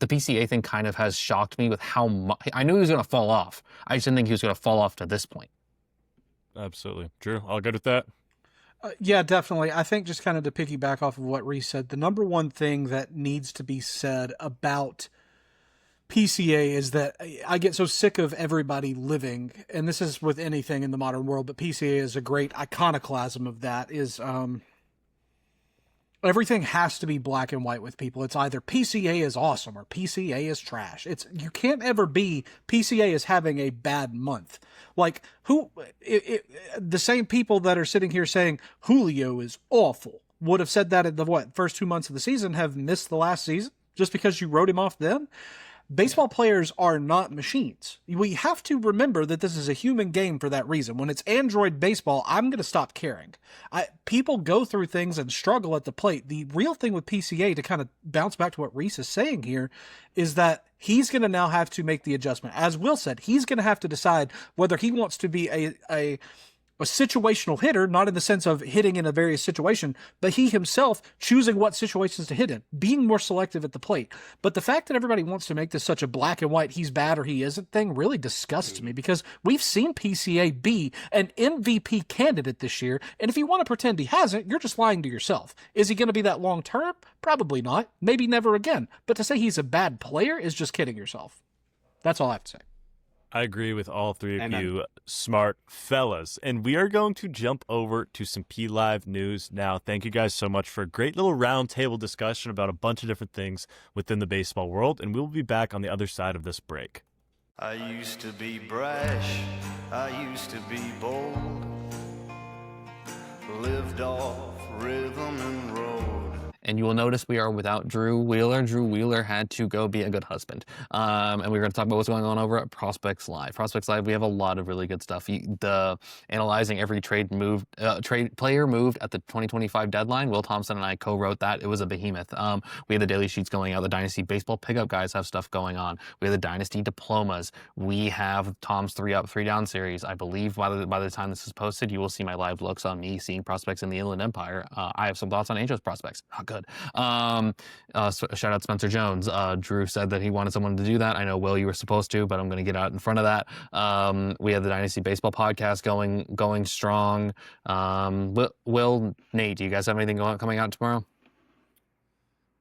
PCA thing kind of has shocked me with how much. I knew he was going to fall off. I just didn't think he was going to fall off to this point. Absolutely. Drew, all good with that? Yeah, definitely. I think just kind of to piggyback off of what Rhys said, the number one thing that needs to be said about PCA is that I get so sick of everybody living, and this is with anything in the modern world, but PCA is a great iconoclasm of that, is everything has to be black and white with people. It's either PCA is awesome or PCA is trash. You can't ever be PCA is having a bad month. Like the same people that are sitting here saying Julio is awful would have said that in the first 2 months of the season have missed the last season just because you wrote him off then. Baseball players are not machines. We have to remember that this is a human game for that reason. When it's Android baseball, I'm going to stop caring. People go through things and struggle at the plate. The real thing with PCA, to kind of bounce back to what Rhys is saying here, is that he's going to now have to make the adjustment. As Will said, he's going to have to decide whether he wants to be a situational hitter, not in the sense of hitting in a various situation, but he himself choosing what situations to hit in, being more selective at the plate. But the fact that everybody wants to make this such a black and white, he's bad or he isn't thing really disgusts me, because we've seen PCA be an MVP candidate this year. And if you want to pretend he hasn't, you're just lying to yourself. Is he going to be that long term? Probably not. Maybe never again. But to say he's a bad player is just kidding yourself. That's all I have to say. I agree with all three of Amen. you smart fellas. And we are going to jump over to some PLive news now. Thank you guys so much for a great little roundtable discussion about a bunch of different things within the baseball world. And we will be back on the other side of this break. I used to be brash, I used to be bold, lived off rhythm and roll. And you will notice we are without Drew Wheeler. Drew Wheeler had to go be a good husband. And we're going to talk about what's going on over at Prospects Live. Prospects Live, we have a lot of really good stuff. Analyzing every player moved at the 2025 deadline. Will Thompson and I co-wrote that. It was a behemoth. We had the daily sheets going out. The Dynasty Baseball Pickup guys have stuff going on. We have the Dynasty Diplomas. We have Tom's 3-Up, 3-Down series. I believe by the time this is posted, you will see my live looks on me seeing prospects in the Inland Empire. I have some thoughts on Angels prospects. Not good. Shout out Spencer Jones. Drew said that he wanted someone to do that. I know, Will, you were supposed to, but I'm going to get out in front of that. We have the Dynasty Baseball podcast going strong. Will, Nate, do you guys have anything coming out tomorrow?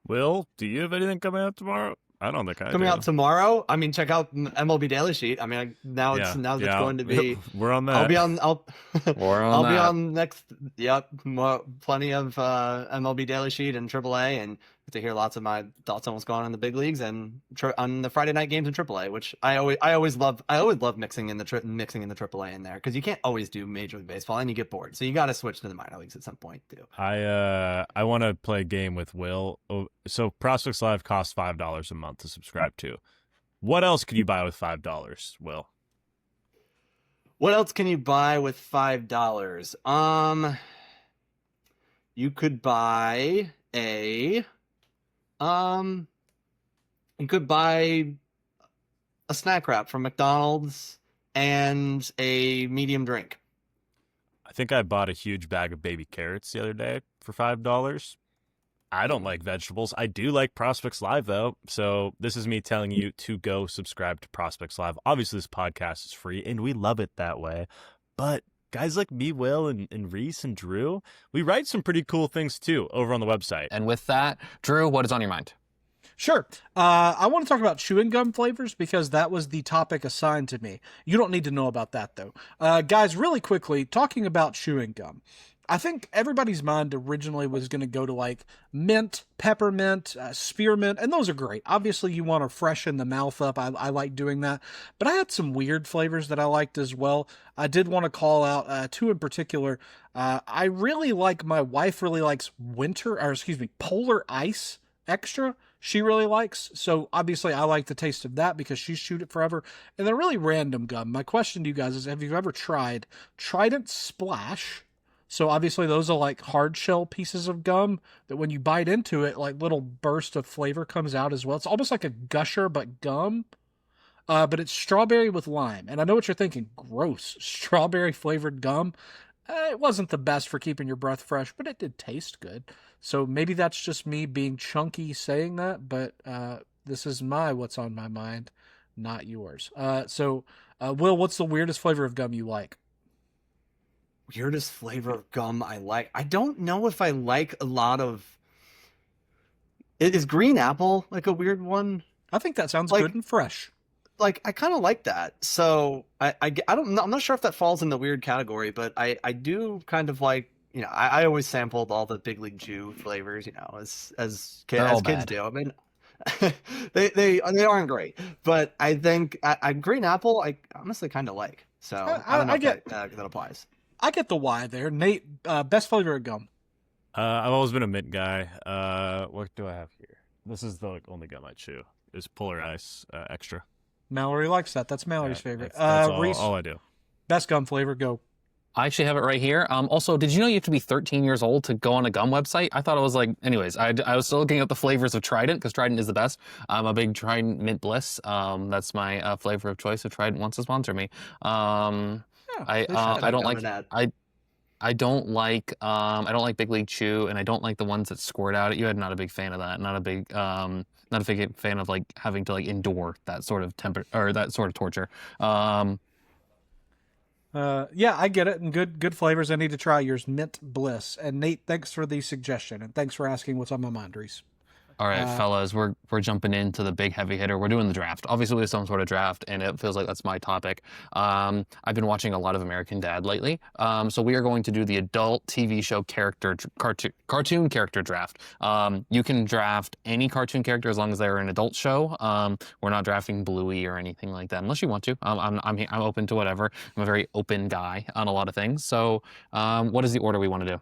Will, do you have anything coming out tomorrow? I don't think I Coming do. out tomorrow. I mean, check out MLB Daily Sheet. I mean, now it's going to be. We're on that. I'll be on. I'll be that. on next. Yep, plenty of MLB Daily Sheet and AAA, and get to hear lots of my thoughts on what's going on in the big leagues and on the Friday night games in AAA, which I always love. I always love mixing in the AAA in there, because you can't always do Major League Baseball and you get bored, so you got to switch to the minor leagues at some point too. I want to play a game with Will. So Prospects Live costs $5 a month to subscribe to. What else could you buy with $5, Will? What else can you buy with $5? You could buy a snack wrap from McDonald's and a medium drink. I think I bought a huge bag of baby carrots the other day for $5. I don't like vegetables. I do like Prospects Live, though. So this is me telling you to go subscribe to Prospects Live. Obviously, this podcast is free, and we love it that way. But guys like me, Will, and Rhys and Drew, we write some pretty cool things, too, over on the website. And with that, Drew, what is on your mind? Sure. I want to talk about chewing gum flavors because that was the topic assigned to me. You don't need to know about that, though. Guys, really quickly, talking about chewing gum. I think everybody's mind originally was going to go to like mint, peppermint, spearmint, and those are great. Obviously, you want to freshen the mouth up. I like doing that. But I had some weird flavors that I liked as well. I did want to call out two in particular. I really like, my wife really likes Polar Ice Extra. She really likes. So obviously I like the taste of that because she's chewed it forever. And then really random gum. My question to you guys is, have you ever tried Trident Splash? So obviously those are like hard shell pieces of gum that when you bite into it, like little burst of flavor comes out as well. It's almost like a gusher, but gum. But it's strawberry with lime. And I know what you're thinking. Gross. Strawberry flavored gum. It wasn't the best for keeping your breath fresh, but it did taste good. So maybe that's just me being chunky saying that, but this is what's on my mind, not yours. Will, what's the weirdest flavor of gum you like? Weirdest flavor of gum I like. I don't know if I like a lot of. Is green apple like a weird one? I think that sounds Like- good and fresh. Like I kind of like that. So I don't know. I'm not sure if that falls in the weird category, but I do kind of like. I always sampled all the Big League Chew flavors. As They're all kids bad. do. I mean, they aren't great, but I think green apple I honestly kind of like. So I don't know if that applies. I get the why there. Nate, best flavor of gum. I've always been a mint guy. What do I have here? This is the only gum I chew. Is Polar Ice Extra. Mallory likes that. That's Mallory's favorite. That's Rhys, all I do. best gum flavor, go. I actually have it right here. Also, did you know you have to be 13 years old to go on a gum website? I thought it was like, anyways, I was still looking at the flavors of Trident because Trident is the best. I'm a big Trident Mint Bliss. That's my flavor of choice if Trident wants to sponsor me. I don't like Big League Chew, and I don't like the ones that squirt out at you. I'm not a big fan of that. Not a big fan of like having to like endure that sort of that sort of torture. Yeah, I get it. And good flavors. I need to try yours. Mint Bliss. And Nate, thanks for the suggestion. And thanks for asking what's on my mind, Rhys. All right, fellas, we're jumping into the big heavy hitter. We're doing the draft. Obviously, there's some sort of draft, and it feels like that's my topic. I've been watching a lot of American Dad lately, so we are going to do the adult TV show cartoon character draft. You can draft any cartoon character as long as they're an adult show. We're not drafting Bluey or anything like that, unless you want to. I'm open to whatever. I'm a very open guy on a lot of things. So, what is the order we want to do?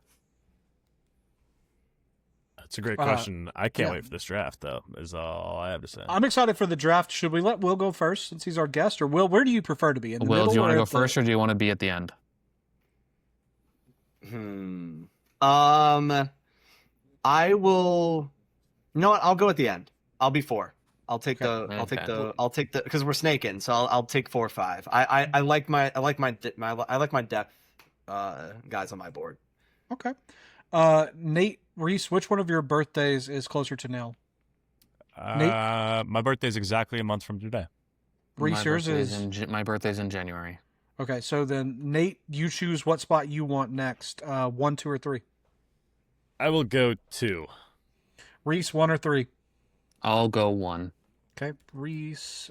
That's a great question. I can't wait for this draft, though, is all I have to say. I'm excited for the draft. Should we let Will go first since he's our guest? Or Will, where do you prefer to be? In the Will, middle do you want to or go at the- first, or do you want to be at the end? I will. You know what? I'll go at the end. I'll be 4. I'll take the because we're snaking, so I'll take 4 or 5. I like my depth guys on my board. Okay. Nate, Rhys, which one of your birthdays is closer to now? My birthday's exactly a month from today. Rhys, yours is... My birthday's in January. Okay, so then Nate, you choose what spot you want next. 1, 2, or 3? I will go 2. Rhys, 1 or 3? I'll go 1. Okay, Rhys.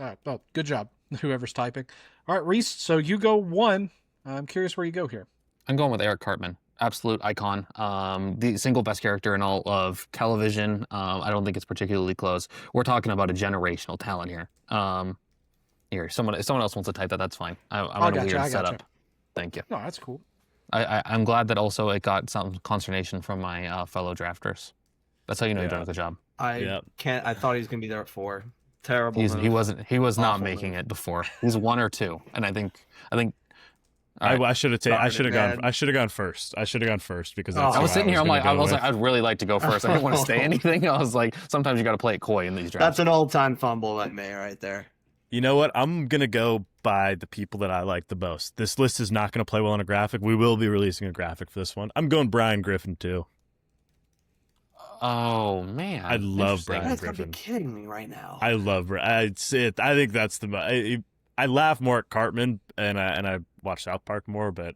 Good job, whoever's typing. All right, Rhys, so you go 1. I'm curious where you go here. I'm going with Eric Cartman. Absolute icon. The single best character in all of television. I don't think it's particularly close. We're talking about a generational talent here. If someone else wants to type that, that's fine. I'm in a weird setup. Thank you. No, that's cool. I'm glad that also it got some consternation from my fellow drafters. That's how you know you're doing a good job. I thought he was gonna be there at 4. Terrible. He was not Awful making move. it before. He's 1 or 2, and I think. I should have gone first. Because that's I was who sitting here. gonna I was go like, I'd really like to go first. I didn't want to say anything. I was like, sometimes you got to play it coy in these drafts. That's an old-time fumble by me right there. You know what? I'm going to go by the people that I like the most. This list is not going to play well on a graphic. We will be releasing a graphic for this one. I'm going Brian Griffin, too. Oh, man. I love You Brian guys gotta be Griffin. kidding me right now. I love I think that's I laugh more at Cartman, and I watch South Park more, but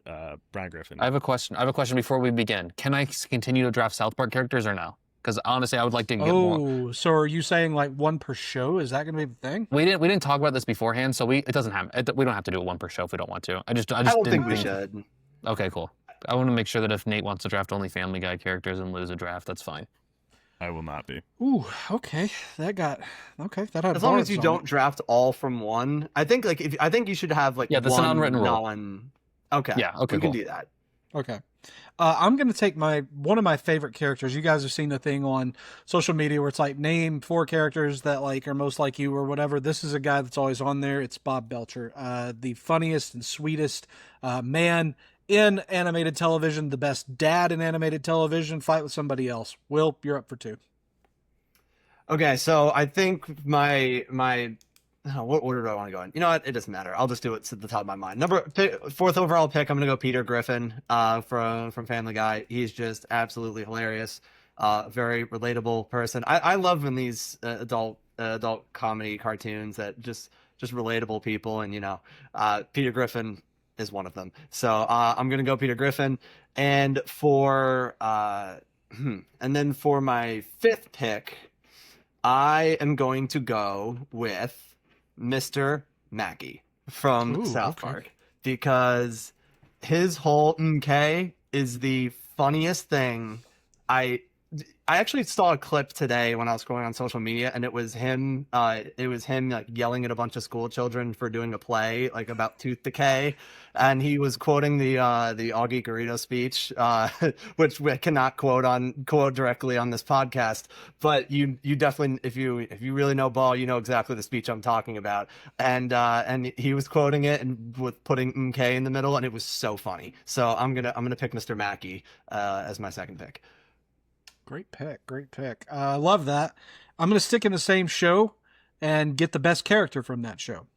Brian Griffin. I have a question. Before we begin. Can I continue to draft South Park characters or no? Because honestly, I would like to get more. Oh, so are you saying like one per show? Is that going to be the thing? We didn't talk about this beforehand, so we don't have to do it one per show if we don't want to. I I don't think we should. Okay, cool. I want to make sure that if Nate wants to draft only Family Guy characters and lose a draft, that's fine. I will not be. Ooh, okay. That had As long as bars you on don't it. draft all from one. I think I think you should have like Yeah, that's an unwritten rule. Okay. Yeah, okay, We can cool. do that. Okay. I'm going to take one of my favorite characters. You guys have seen the thing on social media where it's like name 4 characters that like are most like you or whatever. This is a guy that's always on there. It's Bob Belcher, the funniest and sweetest man in animated television, the best dad in animated television. Fight with somebody else. Will, you're up for 2. Okay, so I think my what order do I want to go in? You know what? It doesn't matter. I'll just do it to the top of my mind. 4th overall pick. I'm gonna go Peter Griffin from Family Guy. He's just absolutely hilarious. Very relatable person. I love when these adult comedy cartoons that just relatable people, and Peter Griffin is one of them. So I'm gonna go Peter Griffin, and then for my 5th pick, I am going to go with Mr. Mackey from South Park, because his whole MK is the funniest thing. I actually saw a clip today when I was scrolling on social media, and it was him like yelling at a bunch of school children for doing a play like about tooth decay, and he was quoting the Augie Garrido speech, which we cannot quote directly on this podcast, but you definitely, if you really know ball, you know exactly the speech I'm talking about, and he was quoting it and with putting MK in the middle, and it was so funny. So I'm gonna pick Mr. Mackey as my 2nd pick. Great pick. I love that. I'm going to stick in the same show and get the best character from that show.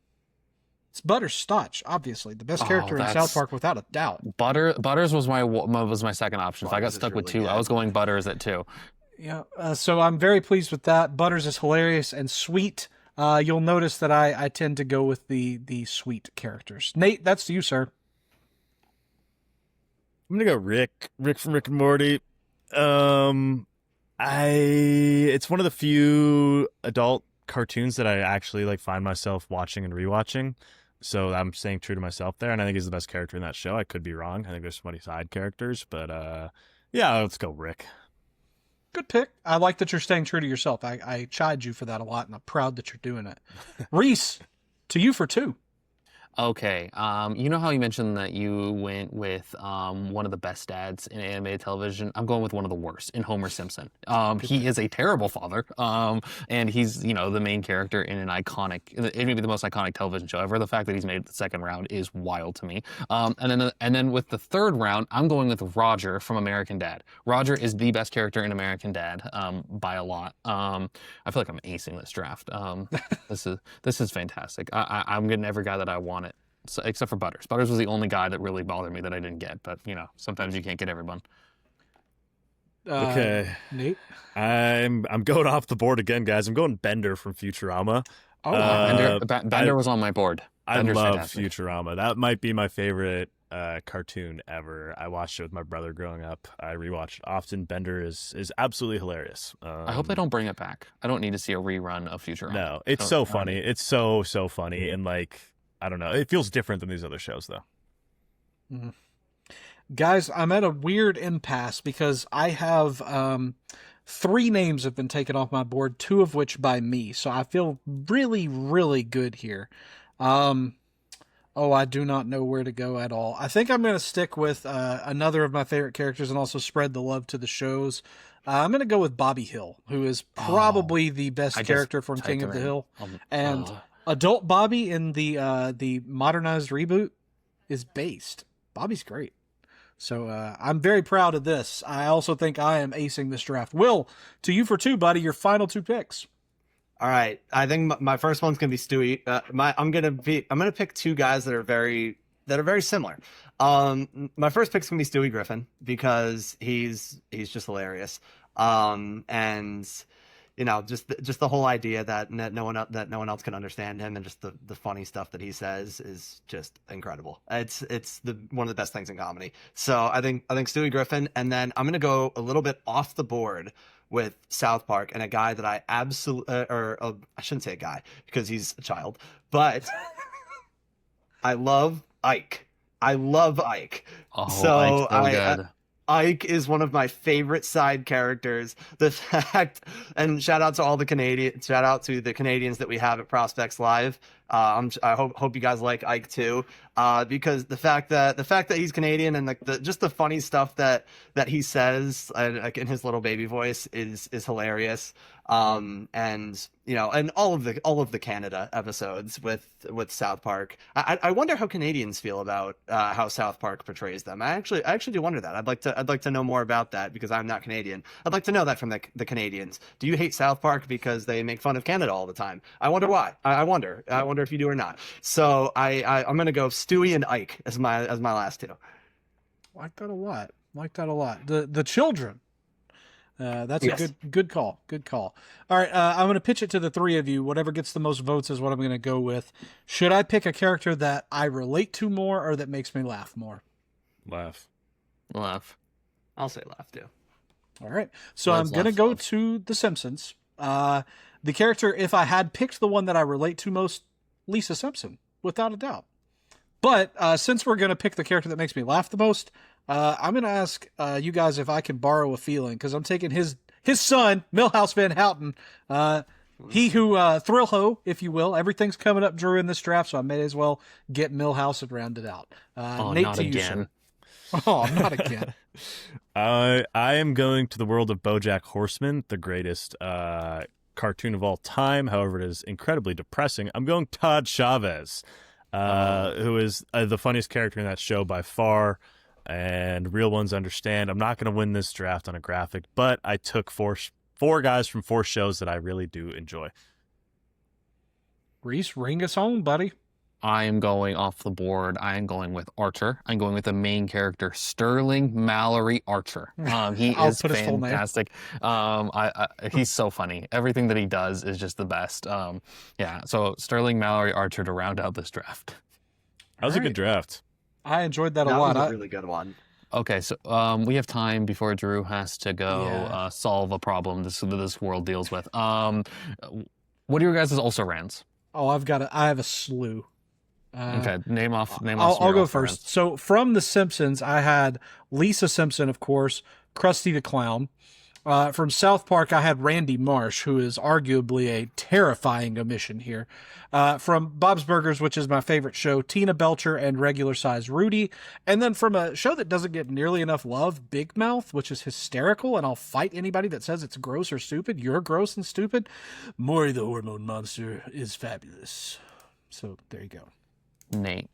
It's Butterscotch, obviously. The best character in South Park, without a doubt. Butters was my second option. If I got stuck with 2, I was going Butters at 2. Yeah, so I'm very pleased with that. Butters is hilarious and sweet. You'll notice that I tend to go with the sweet characters. Nate, that's you, sir. I'm gonna go Rick from Rick and Morty. It's one of the few adult cartoons that I actually like find myself watching and rewatching. So I'm staying true to myself there, and I think he's the best character in that show. I could be wrong. I think there's so many side characters, but yeah, let's go Rick. Good pick. I like that you're staying true to yourself. I chide you for that a lot, and I'm proud that you're doing it. Rhys, to you for 2. Okay. You know how you mentioned that you went with one of the best dads in animated television? I'm going with one of the worst, in Homer Simpson. He is a terrible father, and he's the main character in an iconic, maybe the most iconic television show ever. The fact that he's made it to the 2nd round is wild to me. And then with the 3rd round, I'm going with Roger from American Dad. Roger is the best character in American Dad by a lot. I feel like I'm acing this draft. This is fantastic. I'm getting every guy that I wanted. So, except for Butters. Butters was the only guy that really bothered me that I didn't get, but sometimes you can't get everyone. Okay, Nate, I'm going off the board again, guys. I'm going Bender from Futurama. Bender was on my board. Bender's I love fantastic. Futurama. That might be my favorite cartoon ever. I watched it with my brother growing up. I rewatch it often. Bender is absolutely hilarious. I hope they don't bring it back. I don't need to see a rerun of Futurama. No, it's so funny. It's so funny, and like, I don't know. It feels different than these other shows, though. Mm-hmm. Guys, I'm at a weird impasse because I have 3 names have been taken off my board, 2 of which by me. So I feel really, really good here. I do not know where to go at all. I think I'm going to stick with another of my favorite characters and also spread the love to the shows. I'm going to go with Bobby Hill, who is probably the best character from King of the Hill. And adult Bobby in the modernized reboot is based. Bobby's great. So I'm very proud of this. I also think I am acing this draft. Will, to you for 2, buddy, your final 2 picks. All right, I think my first one's gonna be Stewie. I'm gonna pick 2 guys that are very similar. My first pick's gonna be Stewie Griffin because he's just hilarious. And just the whole idea that no one else can understand him, and just the funny stuff that he says is just incredible. It's one of the best things in comedy. So I think Stewie Griffin, and then I'm gonna go a little bit off the board with South Park, and a guy that I absolutely, I shouldn't say a guy because he's a child, but I love Ike. I love Ike. Oh, So Ike's so good. Ike is one of my favorite side characters. The fact, and shout out to all the Canadians that we have at Prospects Live. I hope you guys like Ike too, because the fact that he's Canadian and just the funny stuff that he says like in his little baby voice is hilarious. And and all of the Canada episodes with South Park. I wonder how Canadians feel about how South Park portrays them. I actually do wonder that. I'd like to know more about that because I'm not Canadian. I'd like to know that from the Canadians. Do you hate South Park because they make fun of Canada all the time? I wonder why. I wonder if you do or not. So I'm gonna go Stewie and Ike as my last two. Like that a lot. The children. That's Yes. a good call. Good call. All right, I'm going to pitch it to the three of you. Whatever gets the most votes is what I'm going to go with. Should I pick a character that I relate to more or that makes me laugh more? Laugh. I'll say laugh too. All right, so Let's I'm going to laugh, go love. to The Simpsons. The character, if I had picked the one that I relate to most, Lisa Simpson, without a doubt. But since we're going to pick the character that makes me laugh the most, I'm going to ask you guys if I can borrow a feeling, because I'm taking his son, Milhouse Van Houten, he who thrill ho, if you will. Everything's coming up, Drew, in this draft, so I may as well get Milhouse and round it out. Nate, not to you, again. sir. Oh, not again. I am going to the world of BoJack Horseman, the greatest cartoon of all time. However, it is incredibly depressing. I'm going Todd Chavez, who is the funniest character in that show by far. And real ones understand I'm not going to win this draft on a graphic, but I took four guys from 4 shows that I really do enjoy. Rhys, ring us home, buddy. I am going off the board. I am going with Archer. I'm going with the main character, Sterling Mallory Archer. He I'll is put his full name. fantastic. He's so funny. Everything that he does is just the best. So Sterling Mallory Archer to round out this draft. That was a good draft. I enjoyed that a That lot. was a really good one. Okay, so we have time before Drew has to go solve a problem this world deals with. What are your guys' also rans? Oh, I have a slew. Okay, name off. I'll go first. So from The Simpsons, I had Lisa Simpson, of course, Krusty the Clown. From South Park, I had Randy Marsh, who is arguably a terrifying omission here. From Bob's Burgers, which is my favorite show, Tina Belcher and Regular Size Rudy. And then from a show that doesn't get nearly enough love, Big Mouth, which is hysterical, and I'll fight anybody that says it's gross or stupid. You're gross and stupid. Maury the Hormone Monster is fabulous. So there you go. Nate,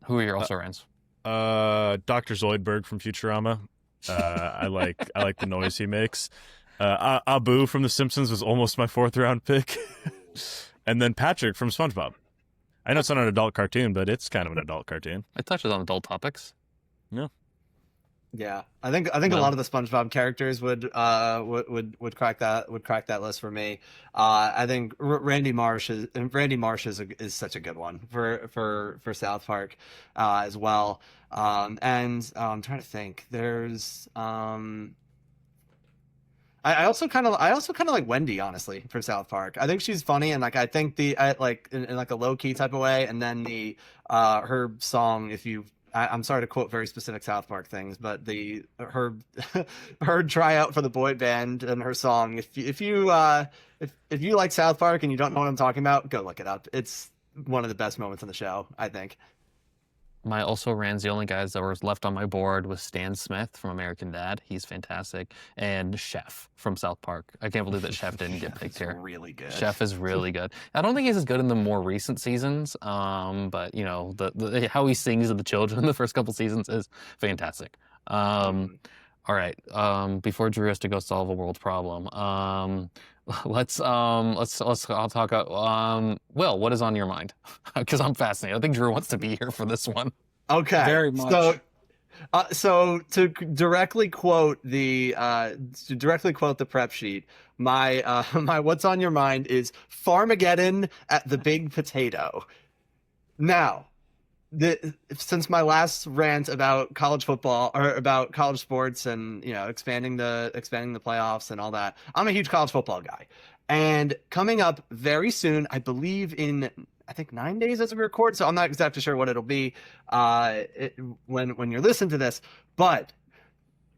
who are your also rans? Dr. Zoidberg from Futurama. I like the noise he makes. Abu from The Simpsons was almost my 4th round pick. And then Patrick from SpongeBob. I know it's not an adult cartoon, but it's kind of an adult cartoon. It touches on adult topics. Yeah, I think a lot of the SpongeBob characters would crack that list for me. I think Randy Marsh is such a good one for South Park as well. And I'm trying to think. There's I also kind of like Wendy, honestly, for South Park. I think she's funny, and I think in like a low key type of way. And then her song, I'm sorry to quote very specific South Park things, but her tryout for the boy band and her song. If you like South Park and you don't know what I'm talking about, go look it up. It's one of the best moments in the show, I think. My also rans, the only guys that were left on my board was Stan Smith from American Dad. He's fantastic. And Chef from South Park. I can't believe that Chef didn't get picked here. Really good. Chef is really good. I don't think he's as good in the more recent seasons, but the how he sings to the children in the first couple seasons is fantastic. All right. Before Drew has to go solve a world problem, let's talk about Will, what is on your mind? Because I'm fascinated. I think Drew wants to be here for this one. Okay. Very much. So to directly quote the prep sheet, my what's on your mind is Farmageddon at the Big Potato. Now, since my last rant about college football or about college sports and expanding the playoffs and all that, I'm a huge college football guy. And coming up very soon, I believe in I think 9 days as we record, so I'm not exactly sure what it'll be when you're listening to this, but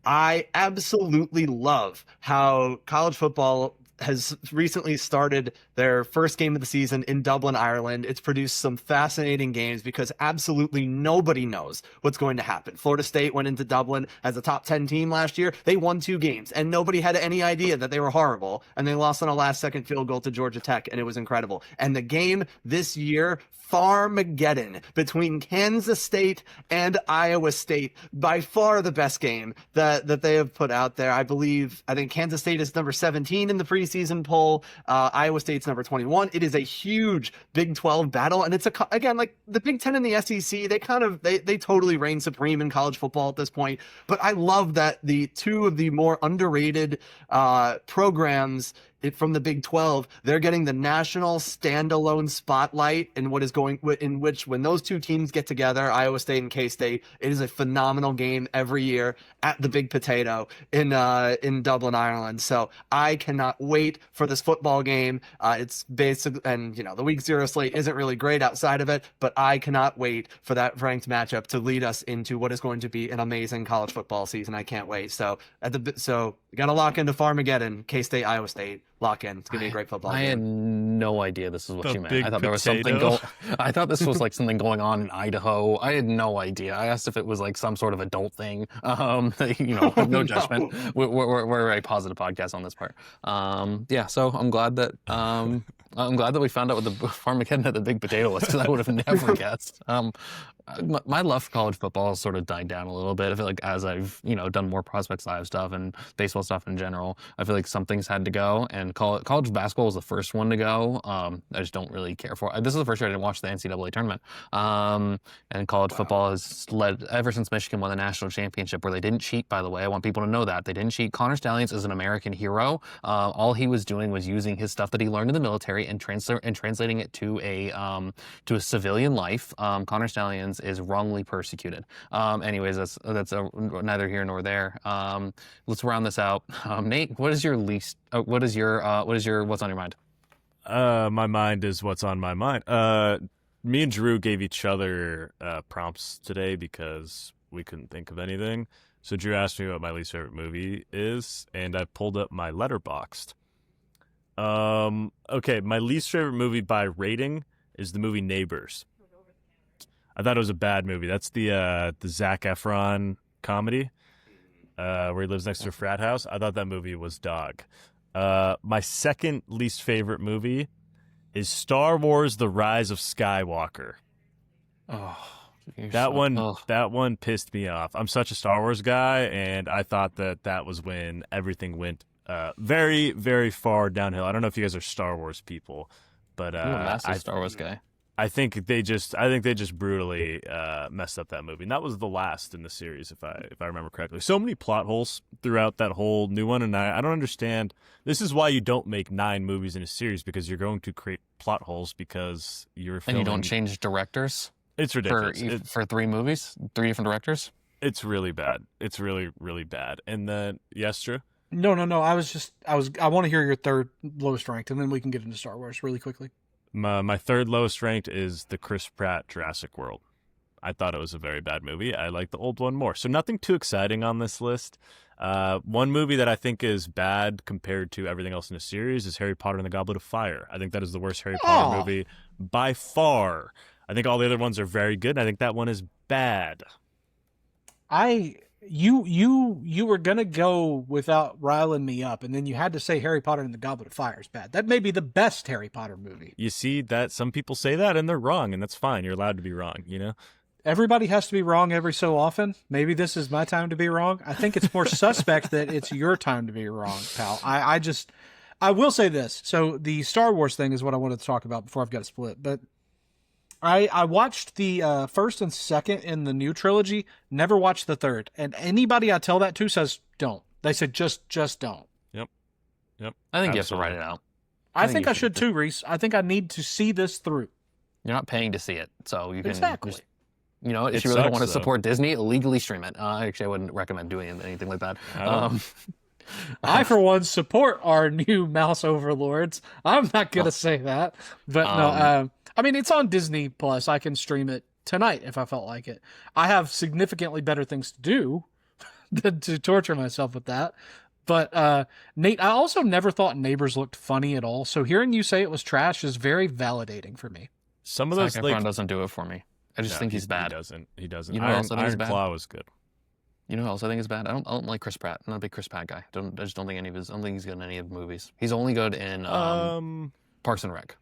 I absolutely love how college football has recently started their first game of the season in Dublin, Ireland. It's produced some fascinating games because absolutely nobody knows what's going to happen. Florida State went into Dublin as a top 10 team last year. They won 2 games, and nobody had any idea that they were horrible, and they lost on a last-second field goal to Georgia Tech, and it was incredible. And the game this year, Farmageddon, between Kansas State and Iowa State, by far the best game that they have put out there. I think Kansas State is number 17 in the preseason poll. Iowa State's number 21. It is a huge Big 12 battle, and it's again, like the Big 10 and the SEC, they totally reign supreme in college football at this point. But I love that the two of the more underrated programs from the Big 12, they're getting the national standalone spotlight in which when those two teams get together, Iowa State and K-State, it is a phenomenal game every year at the Big Potato in Dublin, Ireland. So I cannot wait for this football game. It's basic, and the Week 0 slate isn't really great outside of it, but I cannot wait for that ranked matchup to lead us into what is going to be an amazing college football season. I can't wait. So we got to lock into Farmageddon, K-State, Iowa State. Lock in. It's gonna be a great football game. I had no idea this is what you meant. Big I thought there was potato. I thought this was like something going on in Idaho. I had no idea. I asked if it was like some sort of adult thing. No judgment. We're a positive podcast on this part. Yeah. So I'm glad that we found out what the Farmageddon at the Big Potato was, because I would have never guessed. My love for college football has sort of died down a little bit. I feel like as I've done more Prospects Live stuff and baseball stuff in general, I feel like something's had to go. And college basketball was the first one to go. I just don't really care for it. This is the first year I didn't watch the NCAA tournament. And college football has led ever since Michigan won the national championship, where they didn't cheat. By the way, I want people to know that they didn't cheat. Connor Stalions is an American hero. All he was doing was using his stuff that he learned in the military and translating it to a civilian life. Connor Stalions is wrongly persecuted. Anyways, that's neither here nor there. Let's round this out. Nate, what is your what's on your mind? My mind is what's on my mind. Me and Drew gave each other prompts today because we couldn't think of anything. So Drew asked me what my least favorite movie is, and I pulled up my Letterboxd. Okay, my least favorite movie by rating is the movie Neighbors. I thought it was a bad movie. That's the Zac Efron comedy where he lives next to a frat house. I thought that movie was dog. My second least favorite movie is Star Wars: The Rise of Skywalker. Oh, That one pissed me off. I'm such a Star Wars guy, and I thought that was when everything went very, very far downhill. I don't know if you guys are Star Wars people, but I'm a massive Star Wars guy. I think they just brutally messed up that movie. And that was the last in the series, if I remember correctly. So many plot holes throughout that whole new one, and I don't understand. This is why you don't make 9 movies in a series, because you're going to create plot holes because you're filming. And you don't change directors. It's ridiculous. For 3 movies, 3 different directors. It's really bad. It's really, really bad. And then, yes, Drew? No. I want to hear your third lowest ranked, and then we can get into Star Wars really quickly. My third lowest ranked is the Chris Pratt Jurassic World. I thought it was a very bad movie. I like the old one more. So nothing too exciting on this list. One movie that I think is bad compared to everything else in the series is Harry Potter and the Goblet of Fire. I think that is the worst Harry Potter movie by far. I think all the other ones are very good, and I think that one is bad. You were gonna go without riling me up, and then you had to say Harry Potter and the Goblet of Fire is bad. That may be the best Harry Potter movie. You see that some people say that, and they're wrong, and that's fine. You're allowed to be wrong, Everybody has to be wrong every so often. Maybe this is my time to be wrong. I think it's more suspect that it's your time to be wrong, pal. I will say this. So the Star Wars thing is what I wanted to talk about before I've got to split, but I watched the first and second in the new trilogy, never watched the third. And anybody I tell that to says, don't. They said, just don't. Yep. I think you have to write it out. I think I should too, Rhys. I think I need to see this through. You're not paying to see it, so you can Exactly. just You know, if It you really don't sucks, want to though. support Disney, illegally stream it. Actually, I wouldn't recommend doing anything like that. I don't- I, for one, support our new mouse overlords. I'm not gonna say that, but no. I mean, it's on Disney Plus. I can stream it tonight if I felt like it. I have significantly better things to do than to torture myself with that. But Nate, I also never thought Neighbors looked funny at all. So hearing you say it was trash is very validating for me. Some of Zac those Efron like doesn't do it for me. I just think he's bad. He doesn't. You know who else I think is Iron bad? Claw was good. You know who else I think is bad? I don't like Chris Pratt. I'm not a big Chris Pratt guy. I just don't think any of his. I don't think he's good in any of the movies. He's only good in Parks and Rec.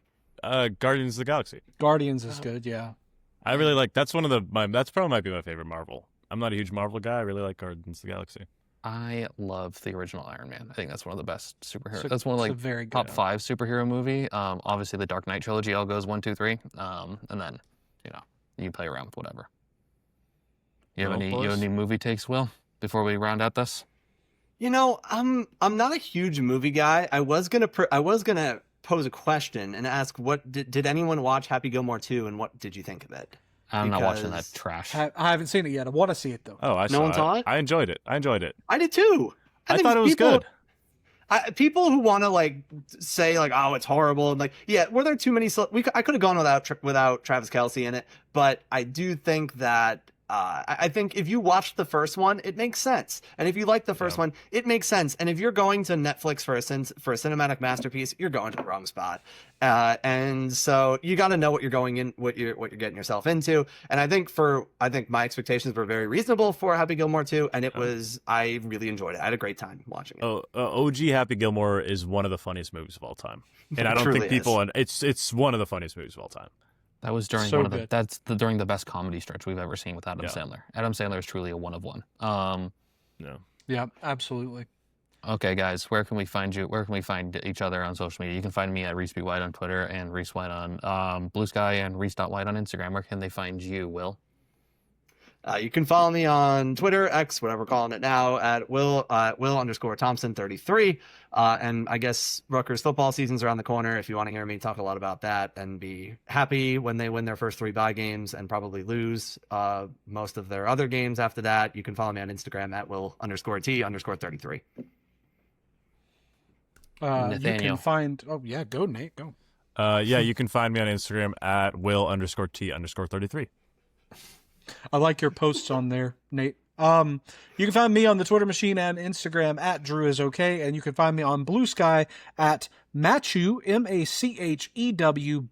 Guardians of the Galaxy. Guardians is good, yeah. I really like. That's one of the. That's probably might be my favorite Marvel. I'm not a huge Marvel guy. I really like Guardians of the Galaxy. I love the original Iron Man. I think that's one of the best superhero. So- That's one of it's a like very good. top 5 superhero movie. Obviously the Dark Knight trilogy all goes 1, 2, 3. And then, you know, you play around with whatever. You have any movie takes, Will, before we round out this? You know, I'm not a huge movie guy. I was gonna pose a question and ask, what did anyone watch Happy Gilmore 2, and what did you think of it? I'm not watching that Because trash. I haven't seen it yet. I want to see it though. Oh, I No one saw it? I enjoyed it. I I did too. I think thought it was people- good. People who want to like say like, oh, it's horrible, and like, yeah, were there too many? I could have gone without Travis Kelce in it, but I do think that I think if you watched the first one, it makes sense, and if you like the first one, it makes sense. And if you're going to Netflix for a cinematic masterpiece, you're going to the wrong spot. And so you got to know what you're going in, what you're getting yourself into. And I think my expectations were very reasonable for Happy Gilmore 2, and I really enjoyed it. I had a great time watching it. OG Happy Gilmore is one of the funniest movies of all time, and I don't Truly think people. And it's one of the funniest movies of all time. That was during So one of the good. during the best comedy stretch we've ever seen with Adam Yeah. Sandler. Adam Sandler is truly a one of one. No. Yeah, absolutely. Okay, guys, where can we find you? Where can we find each other on social media? You can find me at rhysbwhite on Twitter and Rhys White on Bluesky and Rhys.White on Instagram. Where can they find you, Will? You can follow me on Twitter, X, whatever we're calling it now, at Will_Thompson33. And I guess Rutgers football season's around the corner. If you want to hear me talk a lot about that and be happy when they win their first 3 bye games and probably lose most of their other games after that, you can follow me on Instagram at Will_T_33. You Nathaniel. can find. Oh yeah, go Nate, go. Yeah, you can find me on Instagram at Will_T_33. I like your posts on there, Nate. You can find me on the Twitter machine and Instagram at drewisokay, and you can find me on Bluesky at Machu MACHEWBUNN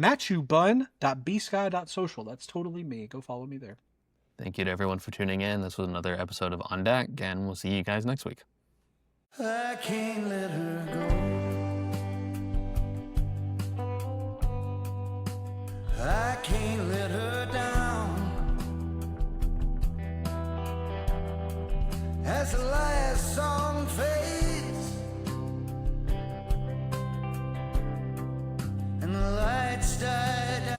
MachuBun.bsky.social. That's totally me. Go follow me there. Thank you to everyone for tuning in. This was another episode of On Deck, and we'll see you guys next week. I can't let her go. I can't let her down. As the last song fades and the lights die